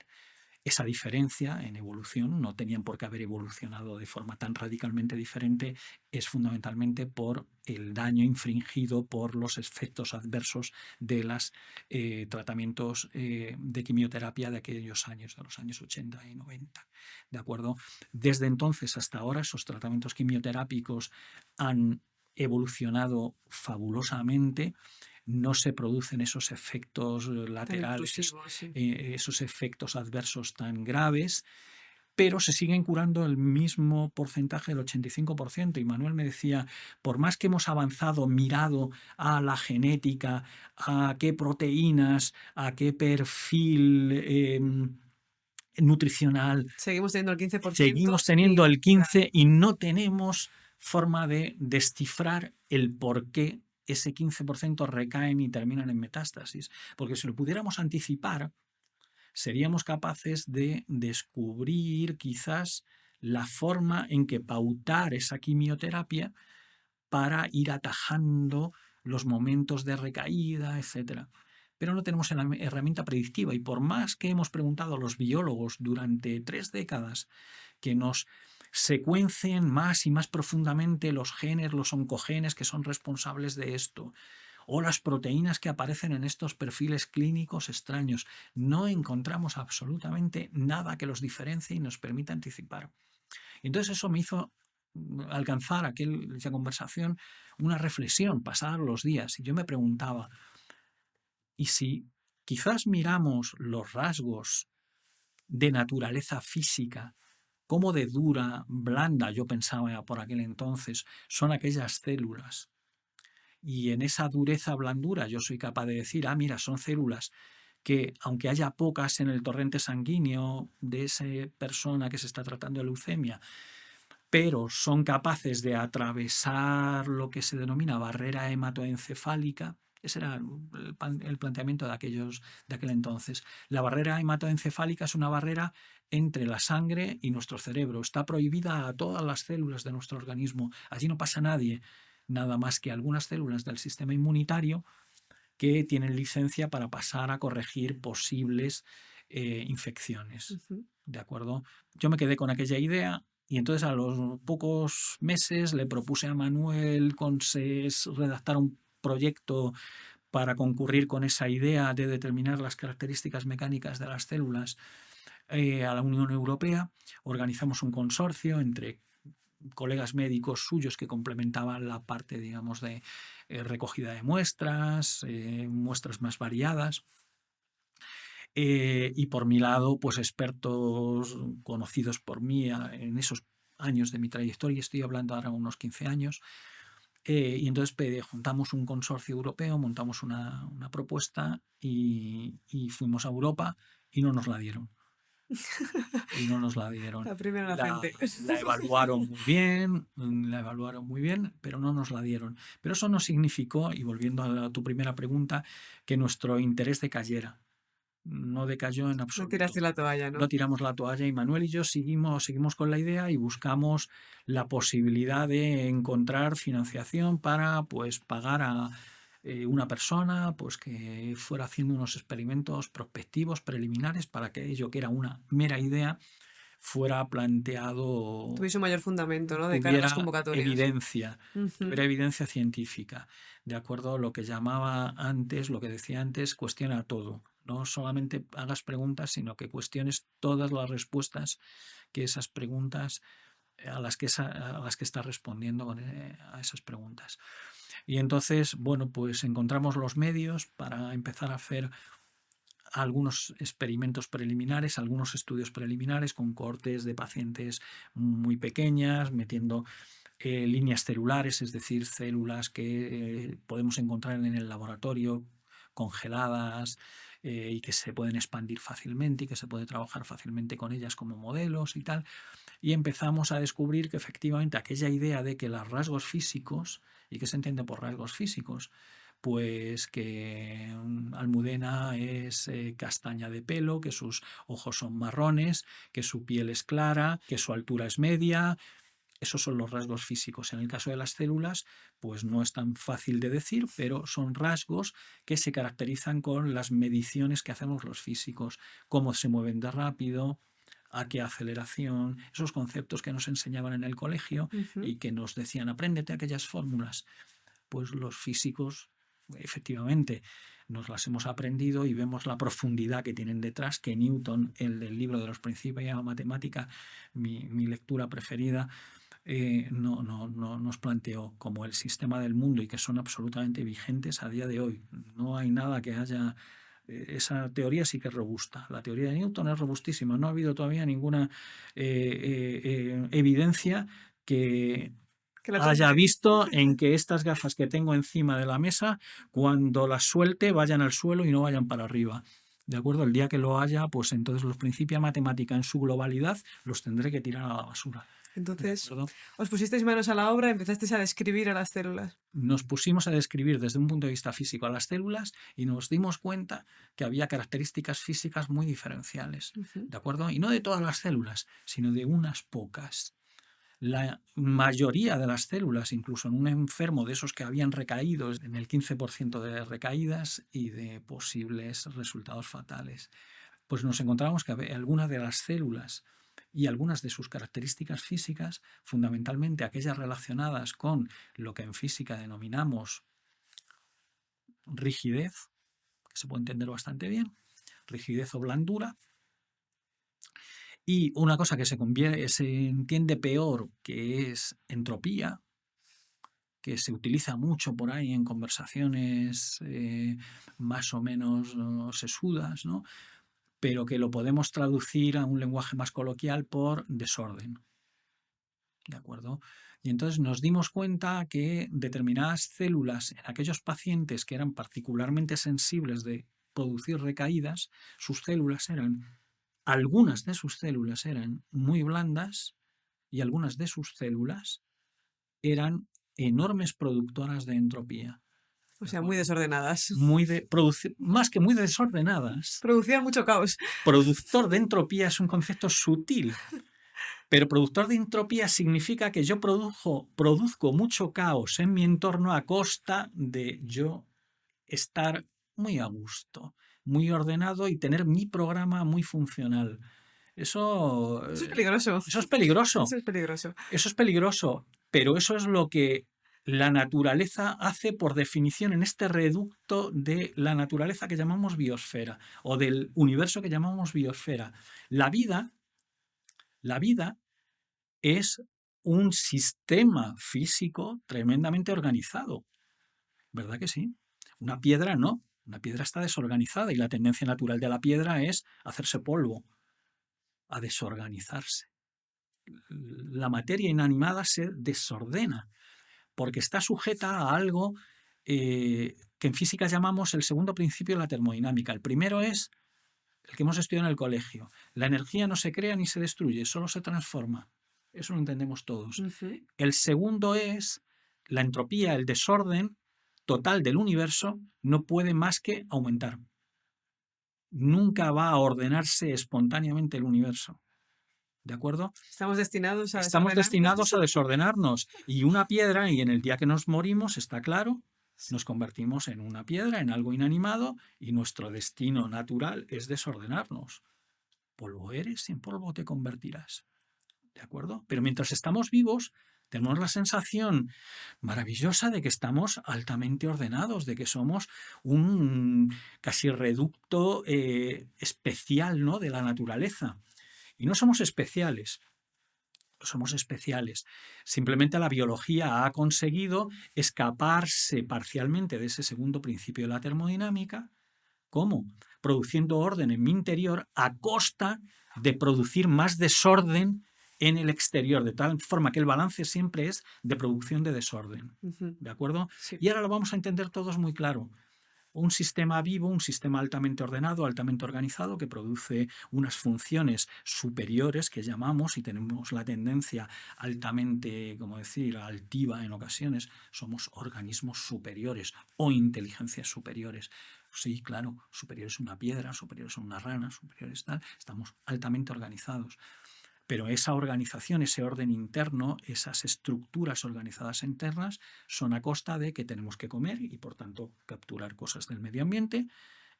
Esa diferencia en evolución, no tenían por qué haber evolucionado de forma tan radicalmente diferente, es fundamentalmente por el daño infringido por los efectos adversos de los tratamientos de quimioterapia de aquellos años, de los años 80 y 90. ¿De acuerdo? Desde entonces hasta ahora, esos tratamientos quimioterápicos han evolucionado fabulosamente. No se producen esos efectos laterales, Sí. esos efectos adversos tan graves, pero se siguen curando el mismo porcentaje del 85%. Y Manuel me decía, por más que hemos avanzado, mirado a la genética, a qué proteínas, a qué perfil nutricional, Seguimos teniendo el 15%. seguimos teniendo el 15% y no tenemos forma de descifrar el por qué ese 15% recaen y terminan en metástasis. Porque si lo pudiéramos anticipar, seríamos capaces de descubrir quizás la forma en que pautar esa quimioterapia para ir atajando los momentos de recaída, etc. Pero no tenemos la herramienta predictiva, y por más que hemos preguntado a los biólogos durante 3 décadas que nos secuencien más y más profundamente los genes, los oncogenes que son responsables de esto, o las proteínas que aparecen en estos perfiles clínicos extraños, no encontramos absolutamente nada que los diferencie y nos permita anticipar. Entonces eso me hizo alcanzar aquella conversación una reflexión, pasar los días, y yo me preguntaba, ¿y si quizás miramos los rasgos de naturaleza física, cómo de dura, blanda, yo pensaba por aquel entonces, son aquellas células? Y en esa dureza, blandura, yo soy capaz de decir, mira, son células que, aunque haya pocas en el torrente sanguíneo de esa persona que se está tratando de leucemia, pero son capaces de atravesar lo que se denomina barrera hematoencefálica. Ese era el planteamiento de aquel entonces. La barrera hematoencefálica es una barrera entre la sangre y nuestro cerebro. Está prohibida a todas las células de nuestro organismo. Allí no pasa nadie, nada más que algunas células del sistema inmunitario que tienen licencia para pasar a corregir posibles infecciones. ¿De acuerdo? Yo me quedé con aquella idea. Y entonces a los pocos meses le propuse a Manuel redactar un proyecto para concurrir con esa idea de determinar las características mecánicas de las células a la Unión Europea. Organizamos un consorcio entre colegas médicos suyos que complementaban la parte, digamos, de recogida de muestras, muestras más variadas. Y por mi lado, pues expertos conocidos por mí en esos años de mi trayectoria, estoy hablando ahora unos 15 años, y entonces juntamos un consorcio europeo, montamos una propuesta y fuimos a Europa y no nos la dieron. Y no nos la dieron. La primera en la frente. La evaluaron muy bien, pero no nos la dieron. Pero eso no significó, y volviendo a tu primera pregunta, que nuestro interés decayera. No decayó en No absoluto. tiraste la toalla, ¿no? No tiramos la toalla y Manuel y yo seguimos con la idea y buscamos la posibilidad de encontrar financiación para pues pagar a una persona pues que fuera haciendo unos experimentos prospectivos preliminares para que ello que era una mera idea fuera planteado, Tuviese un mayor fundamento, ¿no? De cara a las convocatorias. tuviera evidencia científica, de acuerdo a lo que lo que decía antes, cuestiona todo. No solamente hagas preguntas, sino que cuestiones todas las respuestas que esas preguntas a las que estás respondiendo a esas preguntas. Y entonces, bueno, pues encontramos los medios para empezar a hacer algunos experimentos preliminares, algunos estudios preliminares con cohortes de pacientes muy pequeñas, metiendo líneas celulares, es decir, células que podemos encontrar en el laboratorio congeladas y que se pueden expandir fácilmente y que se puede trabajar fácilmente con ellas como modelos y tal. Y empezamos a descubrir que efectivamente aquella idea de que los rasgos físicos, ¿y qué se entiende por rasgos físicos? Pues que Almudena es castaña de pelo, que sus ojos son marrones, que su piel es clara, que su altura es media. Esos son los rasgos físicos. En el caso de las células, pues no es tan fácil de decir, pero son rasgos que se caracterizan con las mediciones que hacemos los físicos, cómo se mueven de rápido, a qué aceleración, esos conceptos que nos enseñaban en el colegio y que nos decían, apréndete aquellas fórmulas. Pues los físicos, efectivamente, nos las hemos aprendido y vemos la profundidad que tienen detrás, que Newton, el del libro de los Principios de la Matemática, mi lectura preferida, nos planteó como el sistema del mundo y que son absolutamente vigentes a día de hoy. No hay nada que haya... Esa teoría sí que es robusta. La teoría de Newton es robustísima. No ha habido todavía ninguna evidencia que haya visto en que estas gafas que tengo encima de la mesa, cuando las suelte, vayan al suelo y no vayan para arriba. ¿De acuerdo? El día que lo haya, pues entonces los principios de matemática en su globalidad los tendré que tirar a la basura. Entonces, os pusisteis manos a la obra y empezasteis a describir a las células. Nos pusimos a describir desde un punto de vista físico a las células y nos dimos cuenta que había características físicas muy diferenciales. ¿De acuerdo? Y no de todas las células, sino de unas pocas. La mayoría de las células, incluso en un enfermo de esos que habían recaído, en el 15% de recaídas y de posibles resultados fatales, pues nos encontramos que algunas de las células y algunas de sus características físicas, fundamentalmente aquellas relacionadas con lo que en física denominamos rigidez, que se puede entender bastante bien, rigidez o blandura. Y una cosa que se entiende peor, que es entropía, que se utiliza mucho por ahí en conversaciones más o menos sesudas, ¿no? Pero que lo podemos traducir a un lenguaje más coloquial por desorden. ¿De acuerdo? Y entonces nos dimos cuenta que determinadas células en aquellos pacientes que eran particularmente sensibles de producir recaídas, algunas de sus células eran muy blandas y algunas de sus células eran enormes productoras de entropía. O sea, muy desordenadas. Más que muy desordenadas. Producían mucho caos. Productor de entropía es un concepto sutil, pero productor de entropía significa que yo produzco mucho caos en mi entorno a costa de yo estar muy a gusto, muy ordenado y tener mi programa muy funcional. Eso es peligroso. Eso es peligroso. Eso es peligroso. Eso es peligroso, pero eso es lo que la naturaleza hace por definición en este reducto de la naturaleza que llamamos biosfera o del universo que llamamos biosfera. La vida es un sistema físico tremendamente organizado. ¿Verdad que sí? Una piedra no. Una piedra está desorganizada y la tendencia natural de la piedra es hacerse polvo, a desorganizarse. La materia inanimada se desordena porque está sujeta a algo que en física llamamos el segundo principio de la termodinámica. El primero es el que hemos estudiado en el colegio. La energía no se crea ni se destruye, solo se transforma. Eso lo entendemos todos. El segundo es la entropía, el desorden total del universo no puede más que aumentar. Nunca va a ordenarse espontáneamente el universo. ¿De acuerdo? Estamos destinados a desordenarnos. Y una piedra, y en el día que nos morimos, está claro, nos convertimos en una piedra, en algo inanimado, y nuestro destino natural es desordenarnos. Polvo eres y en polvo te convertirás. ¿De acuerdo? Pero mientras estamos vivos, tenemos la sensación maravillosa de que estamos altamente ordenados, de que somos un casi reducto especial, ¿no?, de la naturaleza. Y no somos especiales. Somos especiales. Simplemente la biología ha conseguido escaparse parcialmente de ese segundo principio de la termodinámica. ¿Cómo? Produciendo orden en mi interior a costa de producir más desorden en el exterior, de tal forma que el balance siempre es de producción de desorden. ¿De acuerdo? Sí. Y ahora lo vamos a entender todos muy claro. Un sistema vivo, un sistema altamente ordenado, altamente organizado, que produce unas funciones superiores que llamamos, y tenemos la tendencia altamente, como decir, altiva en ocasiones, somos organismos superiores o inteligencias superiores. Sí, claro, superiores a una piedra, superiores a una rana, superiores tal, estamos altamente organizados. Pero esa organización, ese orden interno, esas estructuras organizadas internas son a costa de que tenemos que comer y, por tanto, capturar cosas del medio ambiente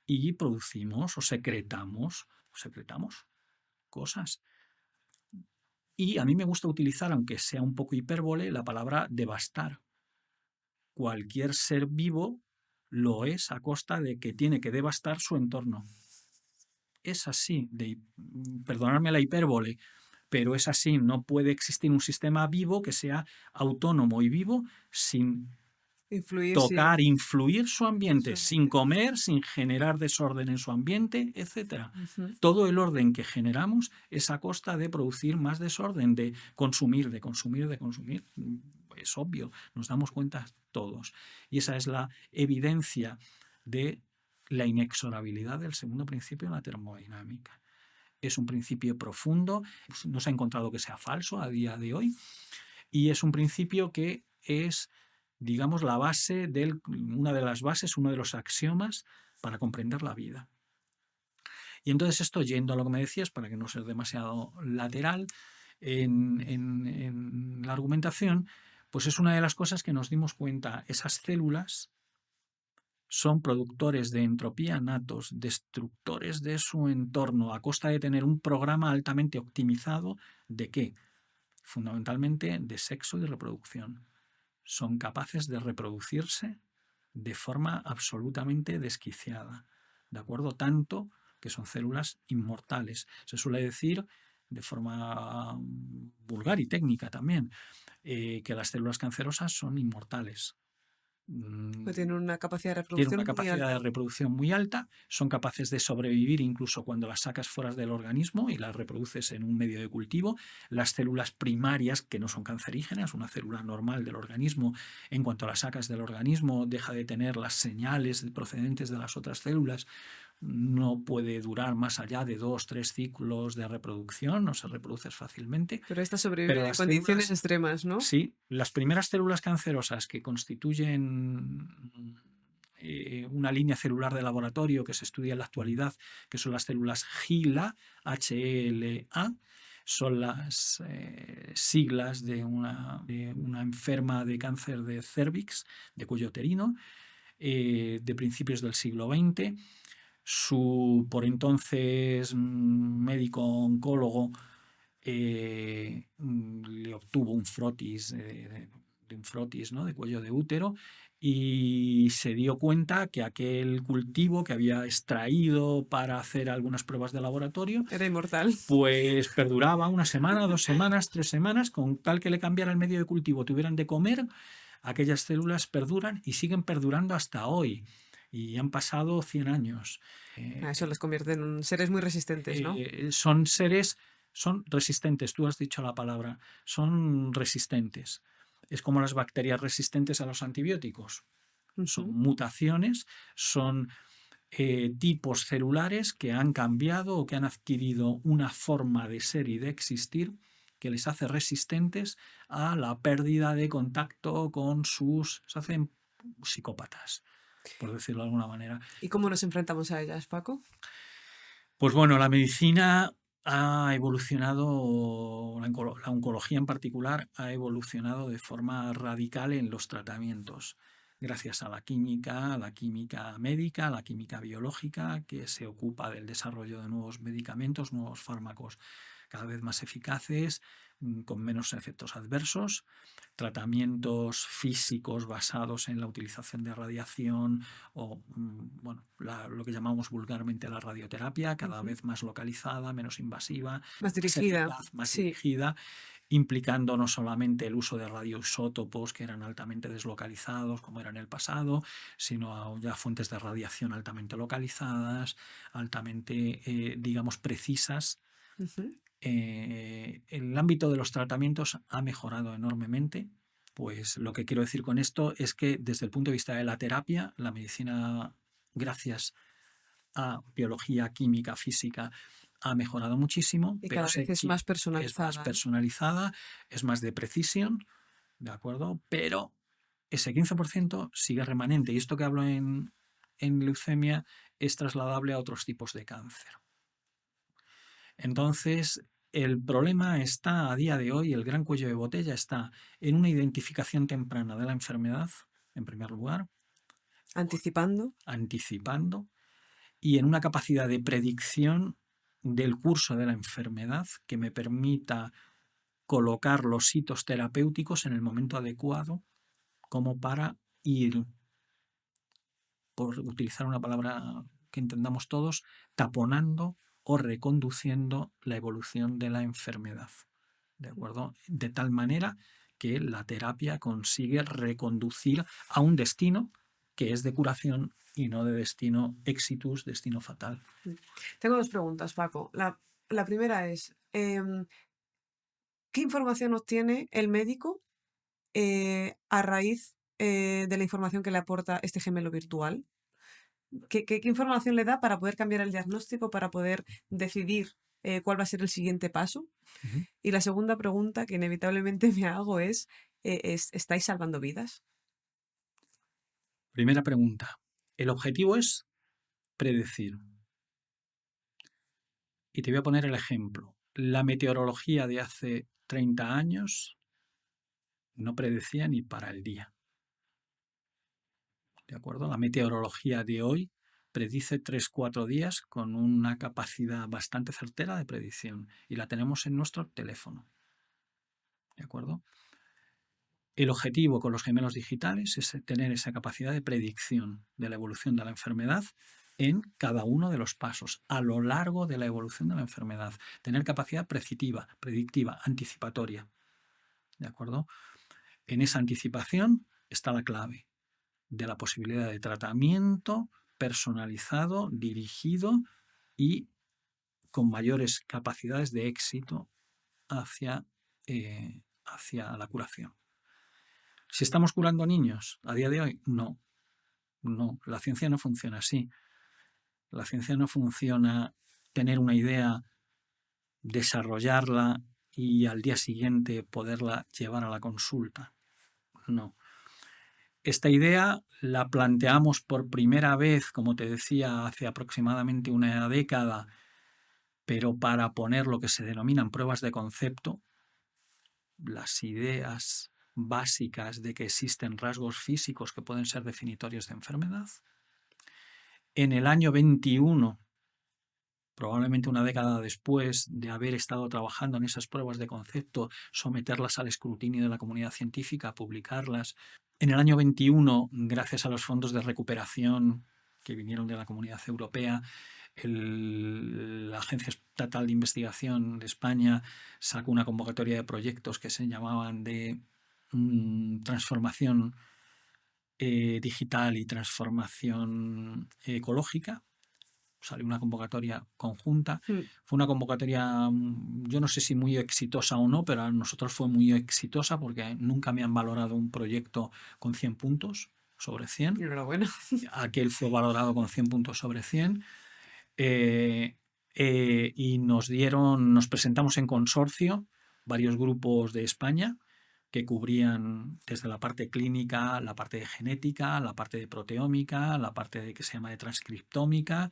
y producimos o secretamos cosas. Y a mí me gusta utilizar, aunque sea un poco hipérbole, la palabra devastar. Cualquier ser vivo lo es a costa de que tiene que devastar su entorno. Es así, perdonadme la hipérbole, pero es así, no puede existir un sistema vivo que sea autónomo y vivo sin tocar, influir su ambiente, sin comer, sin generar desorden en su ambiente, etc. Todo el orden que generamos es a costa de producir más desorden, de consumir. Es obvio, nos damos cuenta todos. Y esa es la evidencia de la inexorabilidad del segundo principio de la termodinámica. Es un principio profundo, no se ha encontrado que sea falso a día de hoy, y es un principio que es, digamos, la base una de las bases, uno de los axiomas para comprender la vida. Y entonces esto, yendo a lo que me decías, para que no sea demasiado lateral en la argumentación, pues es una de las cosas que nos dimos cuenta. Esas células son productores de entropía natos, destructores de su entorno, a costa de tener un programa altamente optimizado ¿de qué? Fundamentalmente de sexo y reproducción. Son capaces de reproducirse de forma absolutamente desquiciada, ¿de acuerdo? Tanto que son células inmortales. Se suele decir, de forma vulgar y técnica también, que las células cancerosas son inmortales. Tienen una capacidad de reproducción muy alta, son capaces de sobrevivir incluso cuando las sacas fuera del organismo y las reproduces en un medio de cultivo. Las células primarias, que no son cancerígenas, una célula normal del organismo, en cuanto las sacas del organismo, deja de tener las señales procedentes de las otras células, no puede durar más allá de 2-3 ciclos de reproducción, no se reproduce fácilmente. Pero estas sobreviven en condiciones extremas, ¿no? Sí, las primeras células cancerosas que constituyen una línea celular de laboratorio que se estudia en la actualidad, que son las células HeLa, H-E-L-A, son las siglas de una enferma de cáncer de cérvix, de cuello uterino, de principios del siglo XX. Su por entonces médico oncólogo le obtuvo un frotis, ¿no?, de cuello de útero, y se dio cuenta que aquel cultivo que había extraído para hacer algunas pruebas de laboratorio era inmortal. Pues perduraba 1 semana, 2 semanas, 3 semanas, con tal que le cambiara el medio de cultivo, tuvieran de comer, aquellas células perduran y siguen perdurando hasta hoy. y han pasado 100 años. Eso les convierte en seres muy resistentes, ¿no? Son seres, son resistentes, tú has dicho la palabra, son resistentes. Es como las bacterias resistentes a los antibióticos. Son mutaciones, son tipos celulares que han cambiado o que han adquirido una forma de ser y de existir que les hace resistentes a la pérdida de contacto con sus... se hacen psicópatas, por decirlo de alguna manera. ¿Y cómo nos enfrentamos a ellas, Paco? Pues bueno, la medicina ha evolucionado, la oncología en particular, ha evolucionado de forma radical en los tratamientos, gracias a la química médica, a la química biológica, que se ocupa del desarrollo de nuevos medicamentos, nuevos fármacos cada vez más eficaces, con menos efectos adversos, tratamientos físicos basados en la utilización de radiación o bueno, lo que llamamos vulgarmente la radioterapia, cada vez más localizada, menos invasiva, Más dirigida, eficaz, más sí. dirigida, implicando no solamente el uso de radioisótopos que eran altamente deslocalizados, como era en el pasado, sino ya fuentes de radiación altamente localizadas, altamente, digamos, precisas. El ámbito de los tratamientos ha mejorado enormemente. Pues lo que quiero decir con esto es que desde el punto de vista de la terapia, la medicina, gracias a biología, química, física, ha mejorado muchísimo. Y pero cada vez es más personalizada. Es más personalizada, es más de precisión, ¿de acuerdo? Pero ese 15% sigue remanente. Y esto que hablo en leucemia es trasladable a otros tipos de cáncer. Entonces, el problema está a día de hoy, el gran cuello de botella está en una identificación temprana de la enfermedad, en primer lugar. Anticipando. Y en una capacidad de predicción del curso de la enfermedad que me permita colocar los hitos terapéuticos en el momento adecuado, como para ir, por utilizar una palabra que entendamos todos, taponando o reconduciendo la evolución de la enfermedad, ¿de acuerdo? De tal manera que la terapia consigue reconducir a un destino que es de curación y no de destino exitus, destino fatal. Tengo dos preguntas, Paco. La primera es, ¿qué información obtiene el médico a raíz de la información que le aporta este gemelo virtual? ¿Qué información le da para poder cambiar el diagnóstico, para poder decidir cuál va a ser el siguiente paso? Y la segunda pregunta que inevitablemente me hago es, ¿estáis salvando vidas? Primera pregunta. El objetivo es predecir. Y te voy a poner el ejemplo. La meteorología de hace 30 años no predecía ni para el día. ¿De acuerdo? La meteorología de hoy predice 3-4 días con una capacidad bastante certera de predicción y la tenemos en nuestro teléfono. ¿De acuerdo? El objetivo con los gemelos digitales es tener esa capacidad de predicción de la evolución de la enfermedad en cada uno de los pasos, a lo largo de la evolución de la enfermedad. Tener capacidad predictiva, anticipatoria. ¿De acuerdo? En esa anticipación está la clave de la posibilidad de tratamiento personalizado, dirigido y con mayores capacidades de éxito hacia la curación. ¿Si estamos curando niños a día de hoy? No. La ciencia no funciona así. La ciencia no funciona tener una idea, desarrollarla y al día siguiente poderla llevar a la consulta. No. Esta idea la planteamos por primera vez, como te decía, hace aproximadamente una década, pero para poner lo que se denominan pruebas de concepto, las ideas básicas de que existen rasgos físicos que pueden ser definitorios de enfermedad. En el año 21, probablemente una década después de haber estado trabajando en esas pruebas de concepto, someterlas al escrutinio de la comunidad científica, publicarlas. En el año 21, gracias a los fondos de recuperación que vinieron de la Comunidad Europea, la Agencia Estatal de Investigación de España sacó una convocatoria de proyectos que se llamaban de transformación digital y transformación ecológica. Salió una convocatoria conjunta. Mm. Fue una convocatoria, yo no sé si muy exitosa o no, pero a nosotros fue muy exitosa porque nunca me han valorado un proyecto con 100 puntos sobre 100. Enhorabuena. Aquel fue valorado con 100 puntos sobre 100. Y nos presentamos en consorcio, varios grupos de España, que cubrían desde la parte clínica, la parte de genética, la parte de proteómica, la parte que se llama de transcriptómica,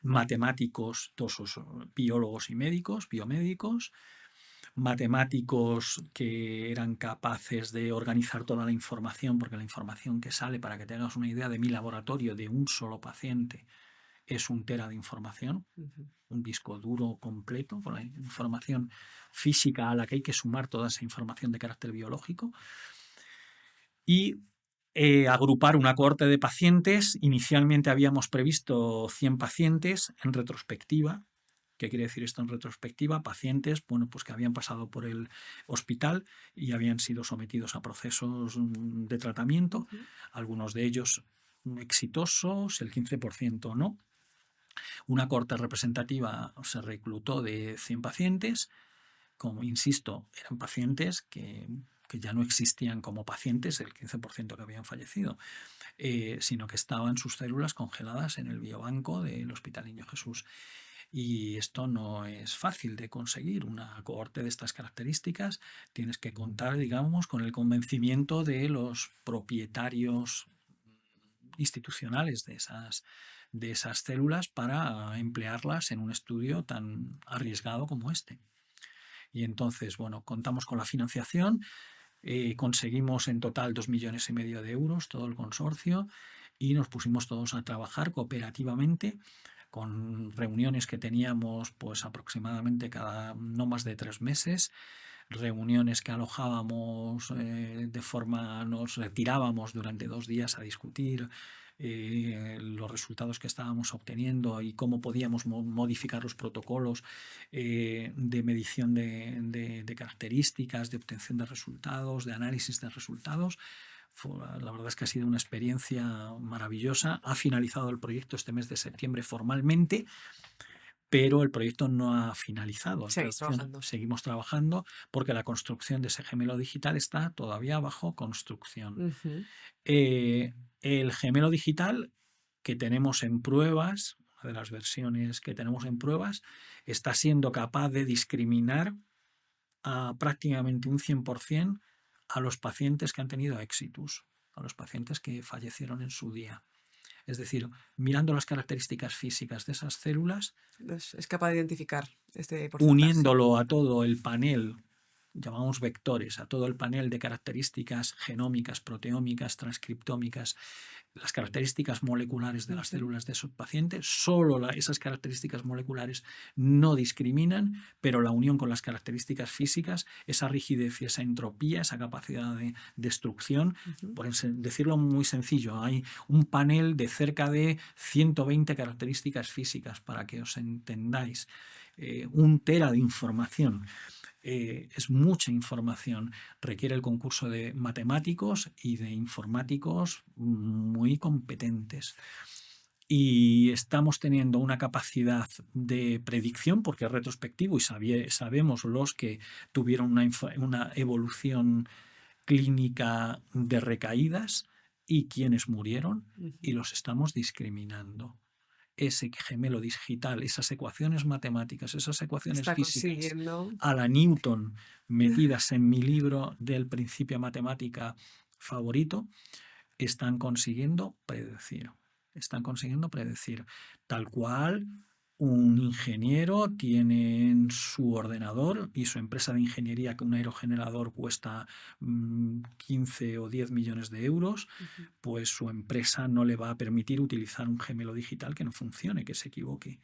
matemáticos, todos esos biólogos y médicos, biomédicos, matemáticos que eran capaces de organizar toda la información, porque la información que sale, para que tengas una idea, de mi laboratorio, de un solo paciente, es 1 tera de información, un disco duro completo, con la información física a la que hay que sumar toda esa información de carácter biológico. Y agrupar una cohorte de pacientes. Inicialmente habíamos previsto 100 pacientes en retrospectiva. ¿Qué quiere decir esto en retrospectiva? Pacientes, bueno, pues que habían pasado por el hospital y habían sido sometidos a procesos de tratamiento, algunos de ellos exitosos, el 15% no. Una cohorte representativa se reclutó de 100 pacientes. Como insisto, eran pacientes que ya no existían como pacientes, el 15% que habían fallecido, sino que estaban sus células congeladas en el biobanco del Hospital Niño Jesús. Y esto no es fácil de conseguir. Una cohorte de estas características tienes que contar, digamos, con el convencimiento de los propietarios institucionales de esas células para emplearlas en un estudio tan arriesgado como este. Y entonces, bueno, contamos con la financiación. Conseguimos en total 2,5 millones de euros, todo el consorcio, y nos pusimos todos a trabajar cooperativamente con reuniones que teníamos pues aproximadamente cada no más de 3 meses, reuniones que alojábamos nos retirábamos durante 2 días a discutir los resultados que estábamos obteniendo y cómo podíamos modificar los protocolos de medición de características, de obtención de resultados, de análisis de resultados. La verdad es que ha sido una experiencia maravillosa. Ha finalizado el proyecto este mes de septiembre formalmente, pero el proyecto no ha finalizado. Seguimos trabajando porque la construcción de ese gemelo digital está todavía bajo construcción. El gemelo digital que tenemos en pruebas, una de las versiones que tenemos en pruebas, está siendo capaz de discriminar a prácticamente un 100% a los pacientes que han tenido éxitus, a los pacientes que fallecieron en su día. Es decir, mirando las características físicas de esas células, es capaz de identificar este porcentaje. Uniéndolo a todo el panel, llamamos vectores, a todo el panel de características genómicas, proteómicas, transcriptómicas, las características moleculares de las células de esos pacientes. Solo esas características moleculares no discriminan, pero la unión con las características físicas, esa rigidez y esa entropía, esa capacidad de destrucción, por decirlo muy sencillo, hay un panel de cerca de 120 características físicas, para que os entendáis. 1 tera de información. Es mucha información, requiere el concurso de matemáticos y de informáticos muy competentes. Y estamos teniendo una capacidad de predicción, porque es retrospectivo y sabemos los que tuvieron una evolución clínica de recaídas y quienes murieron, y los estamos discriminando. Ese gemelo digital, esas ecuaciones matemáticas, esas ecuaciones físicas a la Newton metidas en mi libro del principio matemática favorito, están consiguiendo predecir. Tal cual un ingeniero tiene en su ordenador y su empresa de ingeniería, que un aerogenerador cuesta 15 o 10 millones de euros, pues su empresa no le va a permitir utilizar un gemelo digital que no funcione, que se equivoque.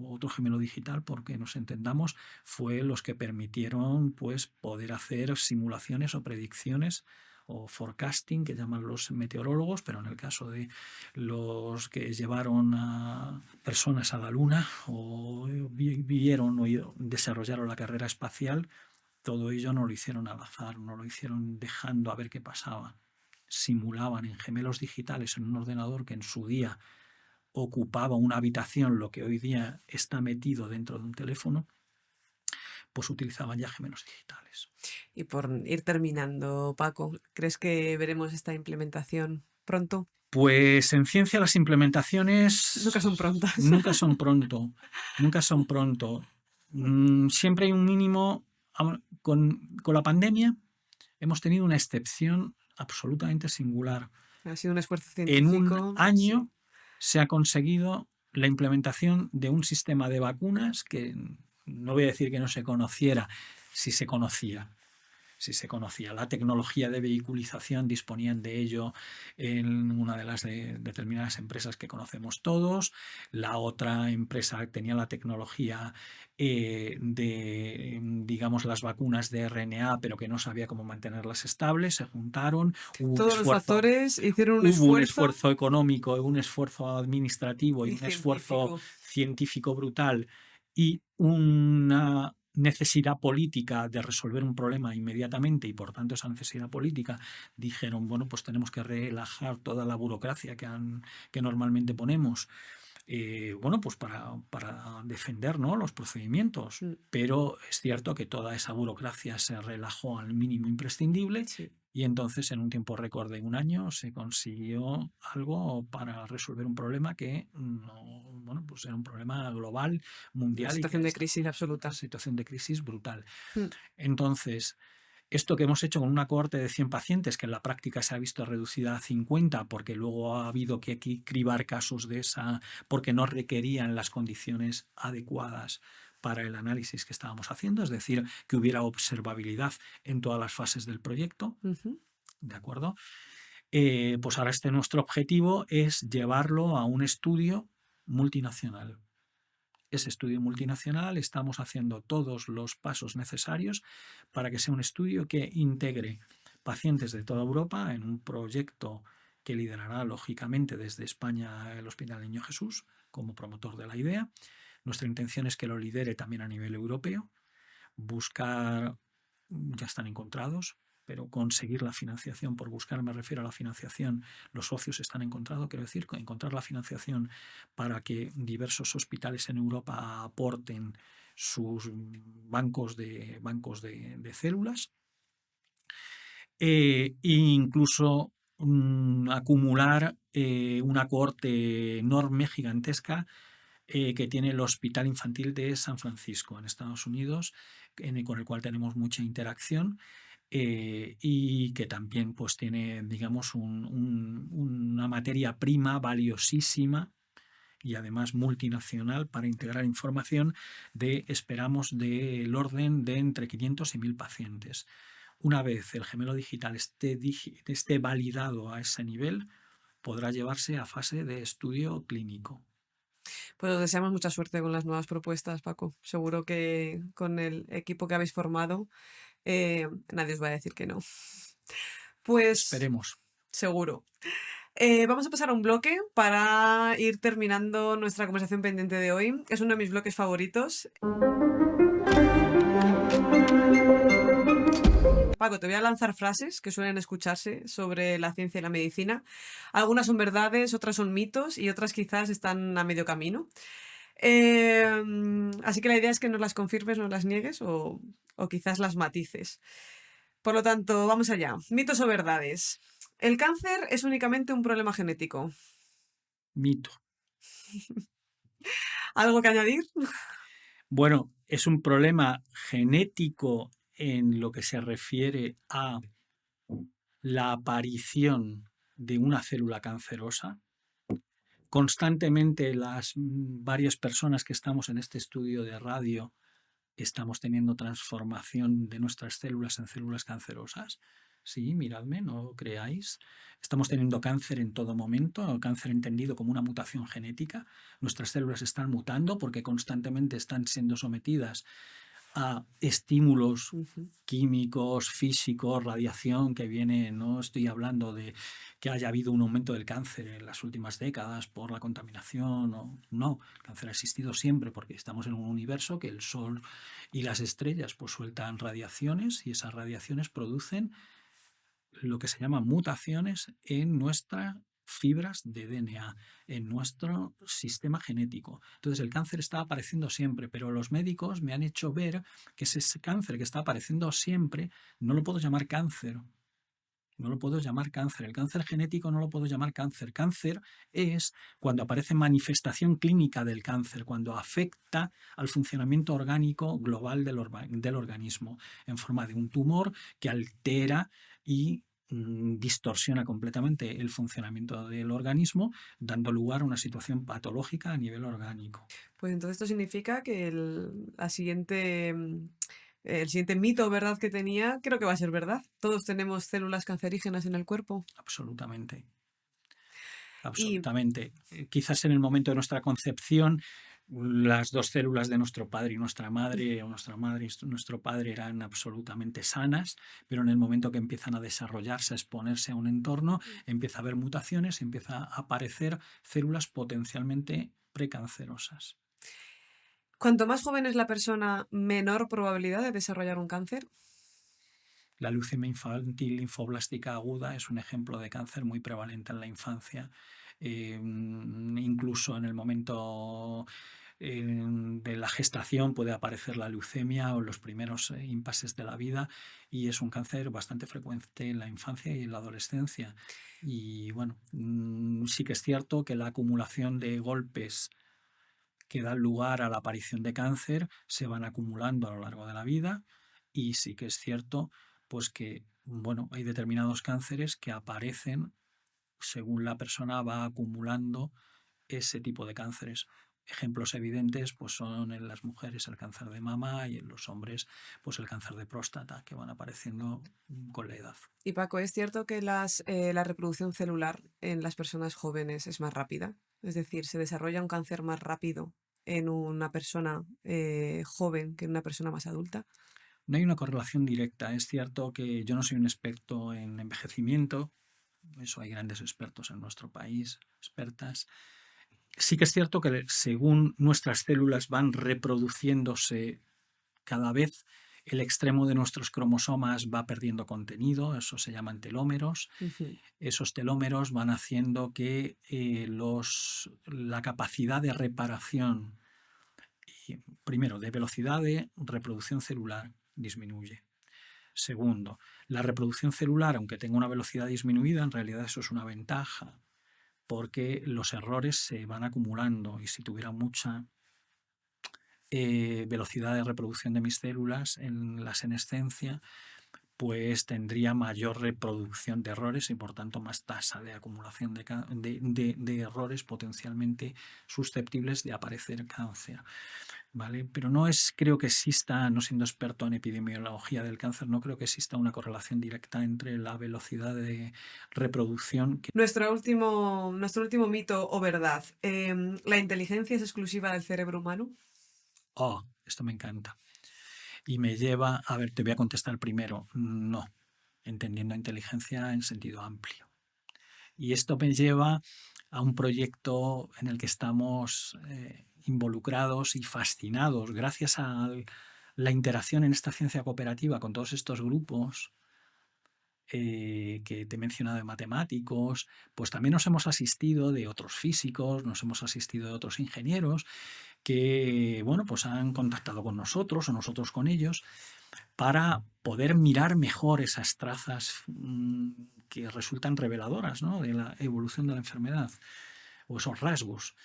Otro gemelo digital, porque nos entendamos, fue los que permitieron pues poder hacer simulaciones o predicciones o forecasting, que llaman los meteorólogos, pero en el caso de los que llevaron a personas a la Luna o vivieron o desarrollaron la carrera espacial, todo ello no lo hicieron al azar, no lo hicieron dejando a ver qué pasaba, simulaban en gemelos digitales en un ordenador que en su día ocupaba una habitación, lo que hoy día está metido dentro de un teléfono, pues utilizaban ya gemelos digitales. Y por ir terminando, Paco, ¿crees que veremos esta implementación pronto? Pues en ciencia las implementaciones Nunca son prontas. nunca son pronto, nunca son pronto. Siempre hay un mínimo. Con la pandemia hemos tenido una excepción absolutamente singular. Ha sido un esfuerzo En un científico. año se ha conseguido la implementación de un sistema de vacunas que no voy a decir que no se conociera, si se conocía. Si se conocía. La tecnología de vehiculización disponían de ello en una de las determinadas empresas que conocemos todos. La otra empresa tenía la tecnología de, digamos, las vacunas de RNA, pero que no sabía cómo mantenerlas estables. Se juntaron. Todos los factores hicieron un Hubo un esfuerzo esfuerzo económico, un esfuerzo administrativo y un esfuerzo científico. científico brutal y una necesidad política de resolver un problema inmediatamente, y por tanto esa necesidad política dijeron, bueno, pues tenemos que relajar toda la burocracia que normalmente ponemos, bueno, pues para defender, ¿no?, los procedimientos. Pero es cierto que toda esa burocracia se relajó al mínimo imprescindible. Sí. Y entonces, en un tiempo récord de un año, se consiguió algo para resolver un problema que no, bueno, pues era un problema global, mundial. Una situación de crisis absoluta. Una situación de crisis brutal. Mm. Entonces, esto que hemos hecho con una cohorte de 100 pacientes, que en la práctica se ha visto reducida a 50, porque luego ha habido que cribar casos de esa, porque no requerían las condiciones adecuadas para el análisis que estábamos haciendo, es decir, que hubiera observabilidad en todas las fases del proyecto. ¿De acuerdo? Pues ahora nuestro objetivo es llevarlo a un estudio multinacional. Ese estudio multinacional estamos haciendo todos los pasos necesarios para que sea un estudio que integre pacientes de toda Europa en un proyecto que liderará lógicamente desde España el Hospital Niño Jesús como promotor de la idea. Nuestra intención es que lo lidere también a nivel europeo, buscar, ya están encontrados, pero conseguir la financiación, por buscar me refiero a la financiación, los socios están encontrados, quiero decir, encontrar la financiación para que diversos hospitales en Europa aporten sus bancos de células e incluso acumular una cohorte enorme, gigantesca, que tiene el Hospital Infantil de San Francisco en Estados Unidos, con el cual tenemos mucha interacción. Y que también pues tiene, digamos, una materia prima valiosísima y además multinacional para integrar información esperamos, del orden de entre 500 y 1000 pacientes. Una vez el gemelo digital esté validado a ese nivel, podrá llevarse a fase de estudio clínico. Pues os deseamos mucha suerte con las nuevas propuestas, Paco. Seguro que con el equipo que habéis formado nadie os va a decir que no. Pues esperemos. Seguro. Vamos a pasar a un bloque para ir terminando nuestra conversación pendiente de hoy. Es uno de mis bloques favoritos. Paco, te voy a lanzar frases que suelen escucharse sobre la ciencia y la medicina. Algunas son verdades, otras son mitos y otras quizás están a medio camino. Así que la idea es que nos las confirmes, nos las niegues o quizás las matices. Por lo tanto, vamos allá. Mitos o verdades. ¿El cáncer es únicamente un problema genético? Mito. ¿Algo que añadir? Bueno, es un problema genético en lo que se refiere a la aparición de una célula cancerosa. Constantemente las varias personas que estamos en este estudio de radio estamos teniendo transformación de nuestras células en células cancerosas. Sí, miradme, no lo creáis. Estamos teniendo cáncer en todo momento, cáncer entendido como una mutación genética. Nuestras células están mutando porque constantemente están siendo sometidas a estímulos químicos, físicos, radiación que viene. No estoy hablando de que haya habido un aumento del cáncer en las últimas décadas por la contaminación. No, el cáncer ha existido siempre porque estamos en un universo que el Sol y las estrellas pues sueltan radiaciones y esas radiaciones producen lo que se llama mutaciones en nuestras fibras de DNA, en nuestro sistema genético. Entonces el cáncer está apareciendo siempre, pero los médicos me han hecho ver que ese cáncer que está apareciendo siempre no lo puedo llamar cáncer. No lo puedo llamar cáncer. El cáncer genético no lo puedo llamar cáncer. Cáncer es cuando aparece manifestación clínica del cáncer, cuando afecta al funcionamiento orgánico global del organismo, en forma de un tumor que altera y distorsiona completamente el funcionamiento del organismo, dando lugar a una situación patológica a nivel orgánico. Pues entonces esto significa que el siguiente mito o verdad que tenía, creo que va a ser verdad. Todos tenemos células cancerígenas en el cuerpo. Absolutamente. Y Absolutamente. Quizás en el momento de nuestra concepción, las dos células de nuestro padre y nuestra madre, o nuestra madre y nuestro padre, eran absolutamente sanas, pero en el momento que empiezan a desarrollarse, a exponerse a un entorno, empieza a haber mutaciones, empieza a aparecer células potencialmente precancerosas. cuanto más joven es la persona, menor probabilidad de desarrollar un cáncer. La leucemia infantil linfoblástica aguda es un ejemplo de cáncer muy prevalente en la infancia. Incluso en el momento de la gestación puede aparecer la leucemia o en los primeros impases de la vida, y es un cáncer bastante frecuente en la infancia y en la adolescencia. Y bueno, sí que es cierto que la acumulación de golpes que dan lugar a la aparición de cáncer se van acumulando a lo largo de la vida, y sí que es cierto pues que bueno, hay determinados cánceres que aparecen según la persona va acumulando ese tipo de cánceres. Ejemplos evidentes pues son en las mujeres el cáncer de mama y en los hombres pues el cáncer de próstata, que van apareciendo con la edad. Y Paco, ¿es cierto que la reproducción celular en las personas jóvenes es más rápida? Es decir, ¿se desarrolla un cáncer más rápido en una persona joven que en una persona más adulta? No hay una correlación directa. Es cierto que yo no soy un experto en envejecimiento, eso hay grandes expertos en nuestro país, expertas. Sí que es cierto que según nuestras células van reproduciéndose cada vez, el extremo de nuestros cromosomas va perdiendo contenido, eso se llaman telómeros. Ujú. Esos telómeros van haciendo que la capacidad de reparación, primero, de velocidad de reproducción celular disminuye. Segundo, la reproducción celular, aunque tenga una velocidad disminuida, en realidad eso es una ventaja, porque los errores se van acumulando, y si tuviera mucha velocidad de reproducción de mis células en la senescencia, pues tendría mayor reproducción de errores y por tanto más tasa de acumulación de errores potencialmente susceptibles de aparecer cáncer. ¿Vale? Pero creo que exista, no siendo experto en epidemiología del cáncer, no creo que exista una correlación directa entre la velocidad de reproducción. Nuestro último mito o verdad. ¿La inteligencia es exclusiva del cerebro humano? Oh, esto me encanta. Y me lleva, a ver, te voy a contestar primero, no, entendiendo inteligencia en sentido amplio. Y esto me lleva a un proyecto en el que estamos involucrados y fascinados gracias a la interacción en esta ciencia cooperativa con todos estos grupos que te he mencionado, de matemáticos. Pues también nos hemos asistido de otros físicos, nos hemos asistido de otros ingenieros que, bueno, pues han contactado con nosotros o nosotros con ellos para poder mirar mejor esas trazas que resultan reveladoras, ¿no?, de la evolución de la enfermedad, o esos rasgos.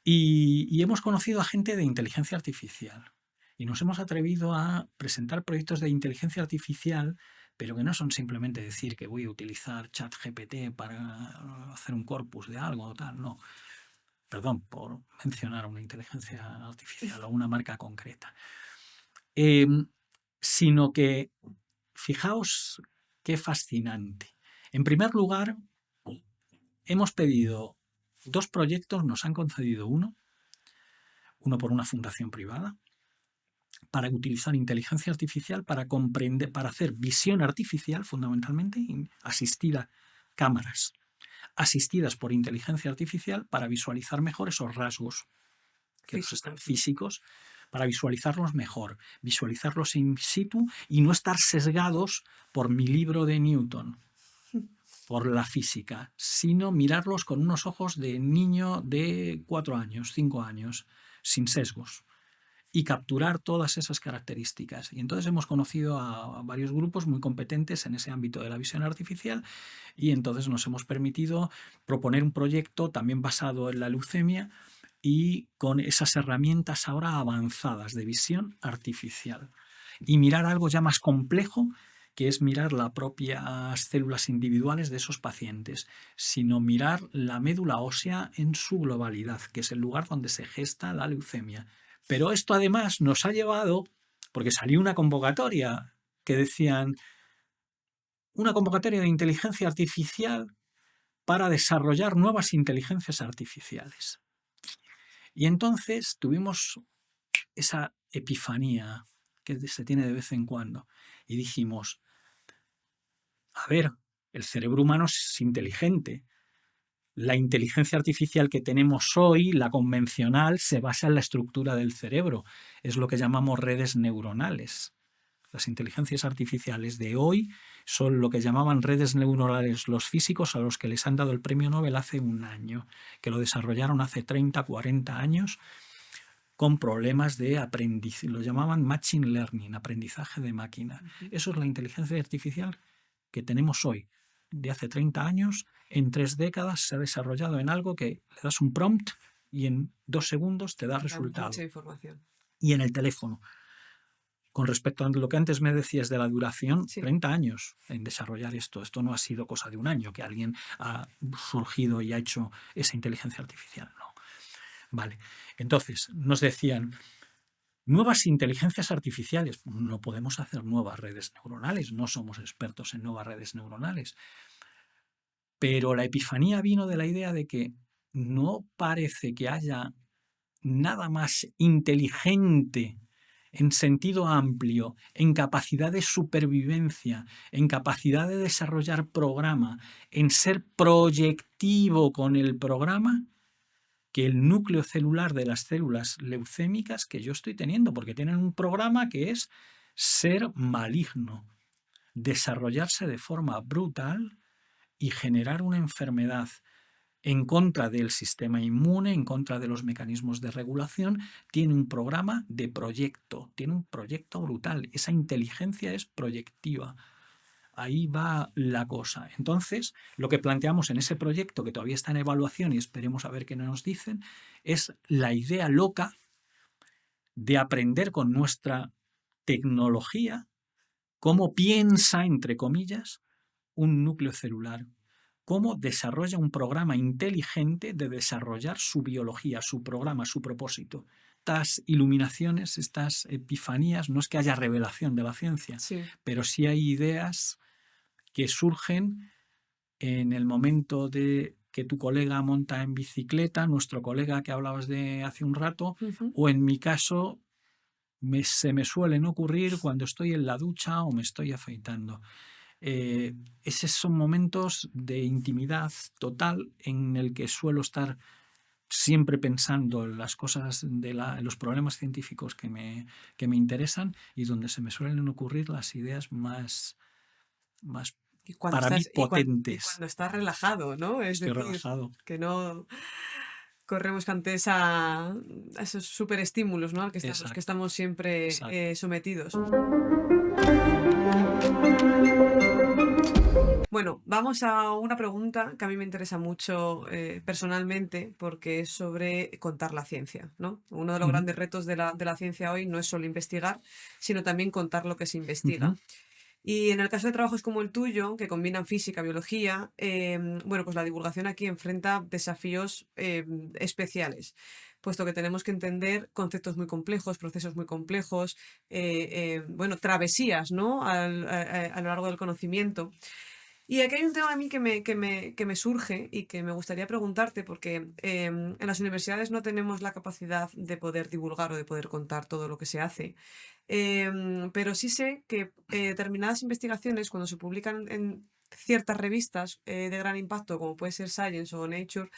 Y hemos conocido a gente de inteligencia artificial y nos hemos atrevido a presentar proyectos de inteligencia artificial, pero que no son simplemente decir que voy a utilizar ChatGPT para hacer un corpus de algo o tal, no. Perdón por mencionar una inteligencia artificial o una marca concreta. Sino que, fijaos qué fascinante. En primer lugar, hemos pedido 2 proyectos, nos han concedido uno por una fundación privada, para utilizar inteligencia artificial para hacer visión artificial, fundamentalmente asistida, cámaras asistidas por inteligencia artificial para visualizar mejor esos rasgos físicos para visualizarlos mejor, visualizarlos in situ y no estar sesgados por mi libro de Newton, por la física, sino mirarlos con unos ojos de niño de 4 años, 5 años, sin sesgos, y capturar todas esas características. Y entonces hemos conocido a varios grupos muy competentes en ese ámbito de la visión artificial, y entonces nos hemos permitido proponer un proyecto también basado en la leucemia y con esas herramientas ahora avanzadas de visión artificial. Y mirar algo ya más complejo, que es mirar las propias células individuales de esos pacientes, sino mirar la médula ósea en su globalidad, que es el lugar donde se gesta la leucemia. Pero esto además nos ha llevado, porque salió una convocatoria que decían, una convocatoria de inteligencia artificial para desarrollar nuevas inteligencias artificiales. Y entonces tuvimos esa epifanía que se tiene de vez en cuando y dijimos, a ver, el cerebro humano es inteligente. La inteligencia artificial que tenemos hoy, la convencional, se basa en la estructura del cerebro. Es lo que llamamos redes neuronales. Las inteligencias artificiales de hoy son lo que llamaban redes neuronales los físicos, a los que les han dado el premio Nobel hace un año, que lo desarrollaron hace 30, 40 años con problemas de aprendizaje. Lo llamaban machine learning, aprendizaje de máquina. Eso es la inteligencia artificial que tenemos hoy. De hace 30 años, en 3 décadas se ha desarrollado en algo que le das un prompt y en 2 segundos te da resultado. Mucha información. Y en el teléfono. Con respecto a lo que antes me decías de la duración, Sí. 30 años en desarrollar esto. Esto no ha sido cosa de un año, que alguien ha surgido y ha hecho esa inteligencia artificial. No. Vale. Entonces, nos decían, nuevas inteligencias artificiales. No podemos hacer nuevas redes neuronales, no somos expertos en nuevas redes neuronales. Pero la epifanía vino de la idea de que no parece que haya nada más inteligente en sentido amplio, en capacidad de supervivencia, en capacidad de desarrollar programa, en ser proyectivo con el programa, que el núcleo celular de las células leucémicas que yo estoy teniendo, porque tienen un programa que es ser maligno, desarrollarse de forma brutal y generar una enfermedad en contra del sistema inmune, en contra de los mecanismos de regulación. Tiene un programa de proyecto, tiene un proyecto brutal. Esa inteligencia es proyectiva. Ahí va la cosa. Entonces, lo que planteamos en ese proyecto, que todavía está en evaluación y esperemos a ver qué nos dicen, es la idea loca de aprender con nuestra tecnología cómo piensa, entre comillas, un núcleo celular, cómo desarrolla un programa inteligente de desarrollar su biología, su programa, su propósito. Estas iluminaciones, estas epifanías, no es que haya revelación de la ciencia, Sí. pero sí hay ideas que surgen en el momento de que tu colega monta en bicicleta, nuestro colega que hablabas de hace un rato, o en mi caso se me suelen ocurrir cuando estoy en la ducha o me estoy afeitando. Esos son momentos de intimidad total en el que suelo estar siempre pensando en las cosas, en los problemas científicos que me interesan y donde se me suelen ocurrir las ideas más Y cuando para mí estás, potentes. cuando estás relajado, ¿no? Es Estoy decir, relajado. que no corremos ante a esos superestímulos, ¿no? Al que estamos, Exacto. que estamos siempre Exacto. sometidos. Bueno, vamos a una pregunta que a mí me interesa mucho personalmente, porque es sobre contar la ciencia, ¿no? Uno de los Ujú. grandes retos de la ciencia hoy no es solo investigar, sino también contar lo que se investiga. Ujú. Y en el caso de trabajos como el tuyo, que combinan física, biología, bueno, pues la divulgación aquí enfrenta desafíos especiales, puesto que tenemos que entender conceptos muy complejos, procesos muy complejos, bueno, travesías, ¿no? A lo largo del conocimiento. Y aquí hay un tema a mí que me surge y que me gustaría preguntarte, porque en las universidades no tenemos la capacidad de poder divulgar o de poder contar todo lo que se hace. Pero sí sé que determinadas investigaciones, cuando se publican en ciertas revistas de gran impacto, como puede ser Science o Nature,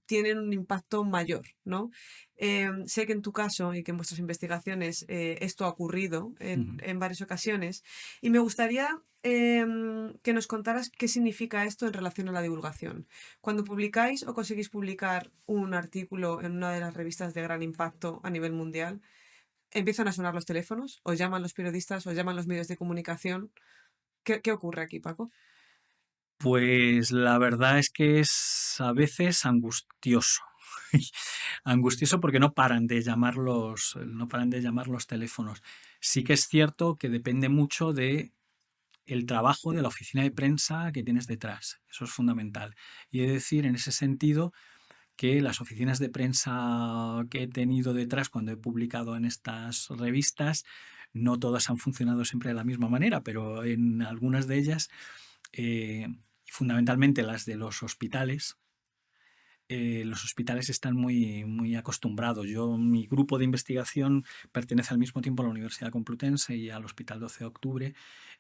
tienen un impacto mayor, ¿no? Sé que en tu caso y que en vuestras investigaciones esto ha ocurrido en varias ocasiones y me gustaría que nos contaras qué significa esto en relación a la divulgación. Cuando publicáis o conseguís publicar un artículo en una de las revistas de gran impacto a nivel mundial, empiezan a sonar los teléfonos, os llaman los periodistas, os llaman los medios de comunicación. ¿Qué ocurre aquí, Paco? Pues la verdad es que es a veces angustioso. Angustioso porque no paran de llamar los teléfonos. Sí que es cierto que depende mucho de el trabajo de la oficina de prensa que tienes detrás. Eso es fundamental. Y he de decir en ese sentido que las oficinas de prensa que he tenido detrás cuando he publicado en estas revistas, no todas han funcionado siempre de la misma manera, pero en algunas de ellas, fundamentalmente las de los hospitales están muy acostumbrados. Mi grupo de investigación pertenece al mismo tiempo a la Universidad Complutense y al Hospital 12 de Octubre,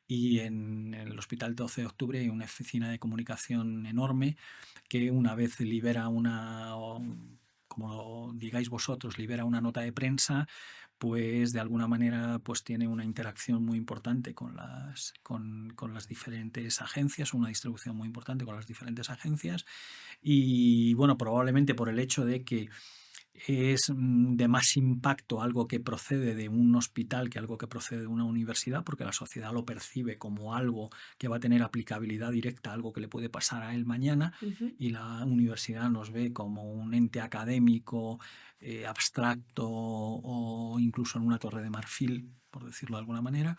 y en el Hospital 12 de Octubre hay una oficina de comunicación enorme que una vez libera como digáis vosotros, libera una nota de prensa, pues de alguna manera pues tiene una interacción muy importante con las diferentes agencias, una distribución muy importante con las diferentes agencias. Y bueno, probablemente por el hecho de que es de más impacto algo que procede de un hospital que algo que procede de una universidad, porque la sociedad lo percibe como algo que va a tener aplicabilidad directa, algo que le puede pasar a él mañana, Ujú. y la universidad nos ve como un ente académico, abstracto, o incluso en una torre de marfil, por decirlo de alguna manera.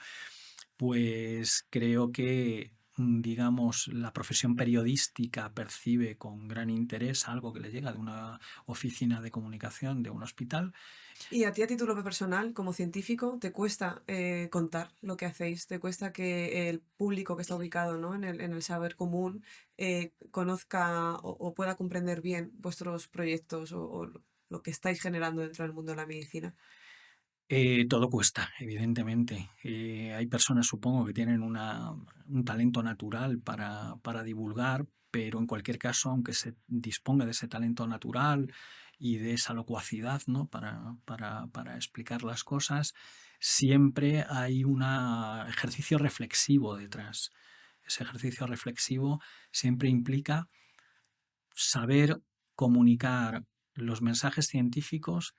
Pues creo que, digamos, la profesión periodística percibe con gran interés algo que le llega de una oficina de comunicación de un hospital. Y a ti, a título personal, como científico, ¿te cuesta contar lo que hacéis? ¿Te cuesta que el público que está ubicado, ¿no?, en el saber común conozca o pueda comprender bien vuestros proyectos o lo que estáis generando dentro del mundo de la medicina? Todo cuesta, evidentemente. Hay personas, supongo, que tienen un talento natural para divulgar, pero en cualquier caso, aunque se disponga de ese talento natural y de esa locuacidad, ¿no?, para explicar las cosas, siempre hay un ejercicio reflexivo detrás. Ese ejercicio reflexivo siempre implica saber comunicar los mensajes científicos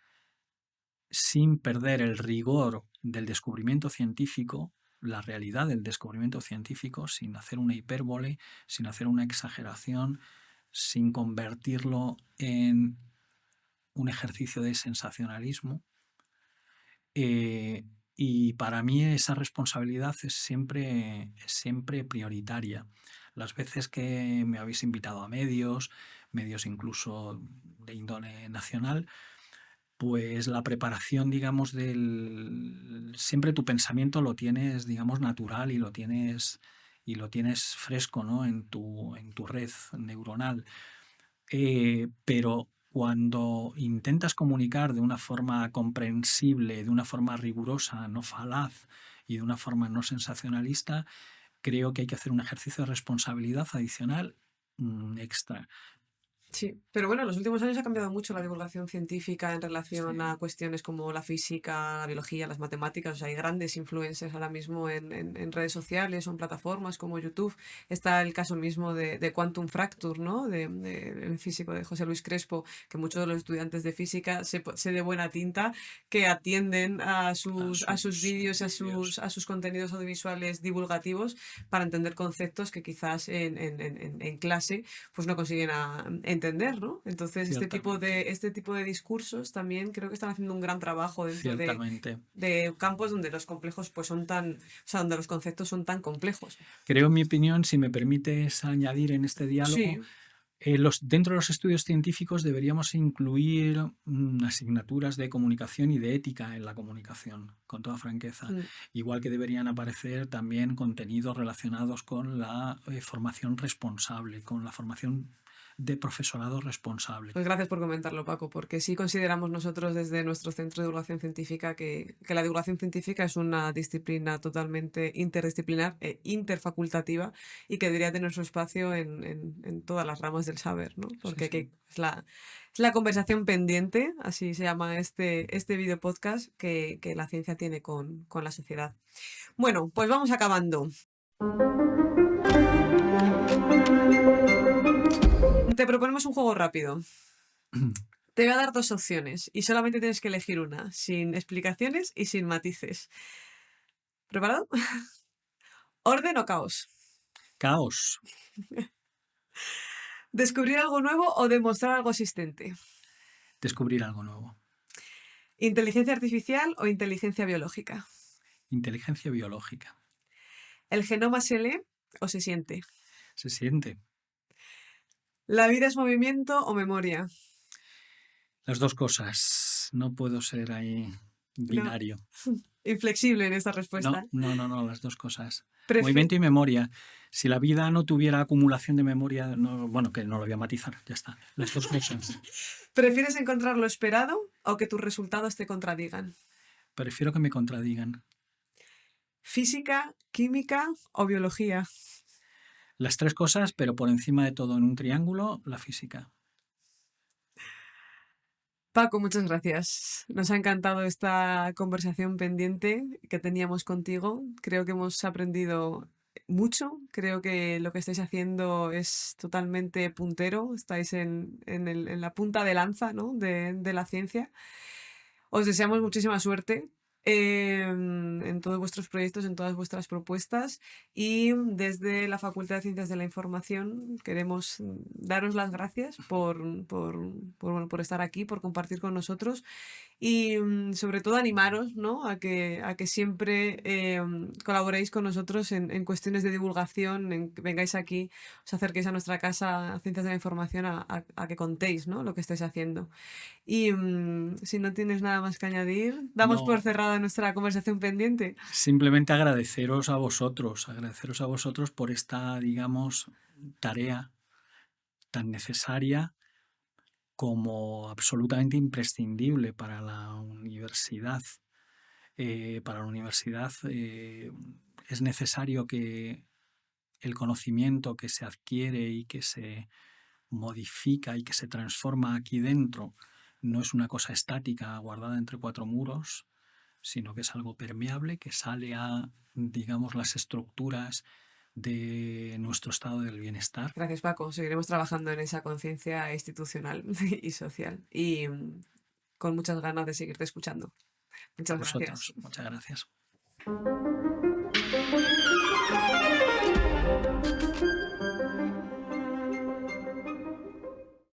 sin perder el rigor del descubrimiento científico, la realidad del descubrimiento científico, sin hacer una hipérbole, sin hacer una exageración, sin convertirlo en un ejercicio de sensacionalismo. Y para mí esa responsabilidad es siempre prioritaria. Las veces que me habéis invitado a medios incluso de índole nacional, pues la preparación, digamos, siempre tu pensamiento lo tienes, digamos, natural, y lo tienes fresco, ¿no?, en tu red neuronal. Pero cuando intentas comunicar de una forma comprensible, de una forma rigurosa, no falaz, y de una forma no sensacionalista, creo que hay que hacer un ejercicio de responsabilidad adicional, extra. Sí, pero bueno, en los últimos años ha cambiado mucho la divulgación científica en relación a cuestiones como la física, la biología, las matemáticas. O sea, hay grandes influencers ahora mismo en redes sociales o en plataformas como YouTube. Está el caso mismo de Quantum Fracture, ¿no? El físico de José Luis Crespo, que muchos de los estudiantes de física sé de buena tinta que atienden a sus vídeos, a sus contenidos audiovisuales divulgativos para entender conceptos que quizás en clase pues no consiguen entender, ¿no? Entonces, Ciertamente, este tipo de discursos también creo que están haciendo un gran trabajo dentro ciertamente. de campos donde los complejos pues son tan, o sea, donde los conceptos son tan complejos. Creo, en mi opinión, si me permites añadir en este diálogo, Sí. dentro de los estudios científicos deberíamos incluir asignaturas de comunicación y de ética en la comunicación, con toda franqueza. Mm. Igual que deberían aparecer también contenidos relacionados con la formación responsable, con la formación de profesorado responsable. Pues gracias por comentarlo, Paco, porque sí consideramos nosotros desde nuestro Centro de Divulgación Científica que la divulgación científica es una disciplina totalmente interdisciplinar e interfacultativa y que debería tener su espacio en todas las ramas del saber, ¿no? Porque Sí. es la conversación pendiente, así se llama este video podcast que la ciencia tiene con la sociedad. Bueno, pues vamos acabando. Te proponemos un juego rápido. Te voy a dar 2 opciones y solamente tienes que elegir una, sin explicaciones y sin matices. ¿Preparado? ¿Orden o caos? Caos. ¿Descubrir algo nuevo o demostrar algo existente? Descubrir algo nuevo. ¿Inteligencia artificial o inteligencia biológica? Inteligencia biológica. ¿El genoma se lee o se siente? Se siente. ¿La vida es movimiento o memoria? Las dos cosas. No puedo ser ahí binario. Inflexible en esta respuesta. No, las dos cosas. Prefi- Movimiento y memoria. Si la vida no tuviera acumulación de memoria, que no lo voy a matizar, ya está. Las dos cosas. ¿Prefieres encontrar lo esperado o que tus resultados te contradigan? Prefiero que me contradigan. ¿Física, química o biología? Las tres cosas, pero por encima de todo en un triángulo, la física. Paco, muchas gracias. Nos ha encantado esta conversación pendiente que teníamos contigo. Creo que hemos aprendido mucho. Creo que lo que estáis haciendo es totalmente puntero. Estáis en la punta de lanza, ¿no? de la ciencia. Os deseamos muchísima suerte en todos vuestros proyectos, en todas vuestras propuestas, y desde la Facultad de Ciencias de la Información queremos daros las gracias por estar aquí, por compartir con nosotros y sobre todo animaros, ¿no? a que siempre colaboréis con nosotros en cuestiones de divulgación, en que vengáis aquí, os acerquéis a nuestra casa Ciencias de la Información a que contéis, ¿no? lo que estáis haciendo. Y si no tienes nada más que añadir, damos No. por cerrada nuestra conversación pendiente. Simplemente agradeceros a vosotros por esta, digamos, tarea tan necesaria como absolutamente imprescindible para la universidad. Es necesario que el conocimiento que se adquiere y que se modifica y que se transforma aquí dentro no es una cosa estática guardada entre cuatro muros, sino que es algo permeable que sale a, digamos, las estructuras de nuestro estado del bienestar. Gracias, Paco. Seguiremos trabajando en esa conciencia institucional y social y con muchas ganas de seguirte escuchando. Muchas gracias. Muchas gracias.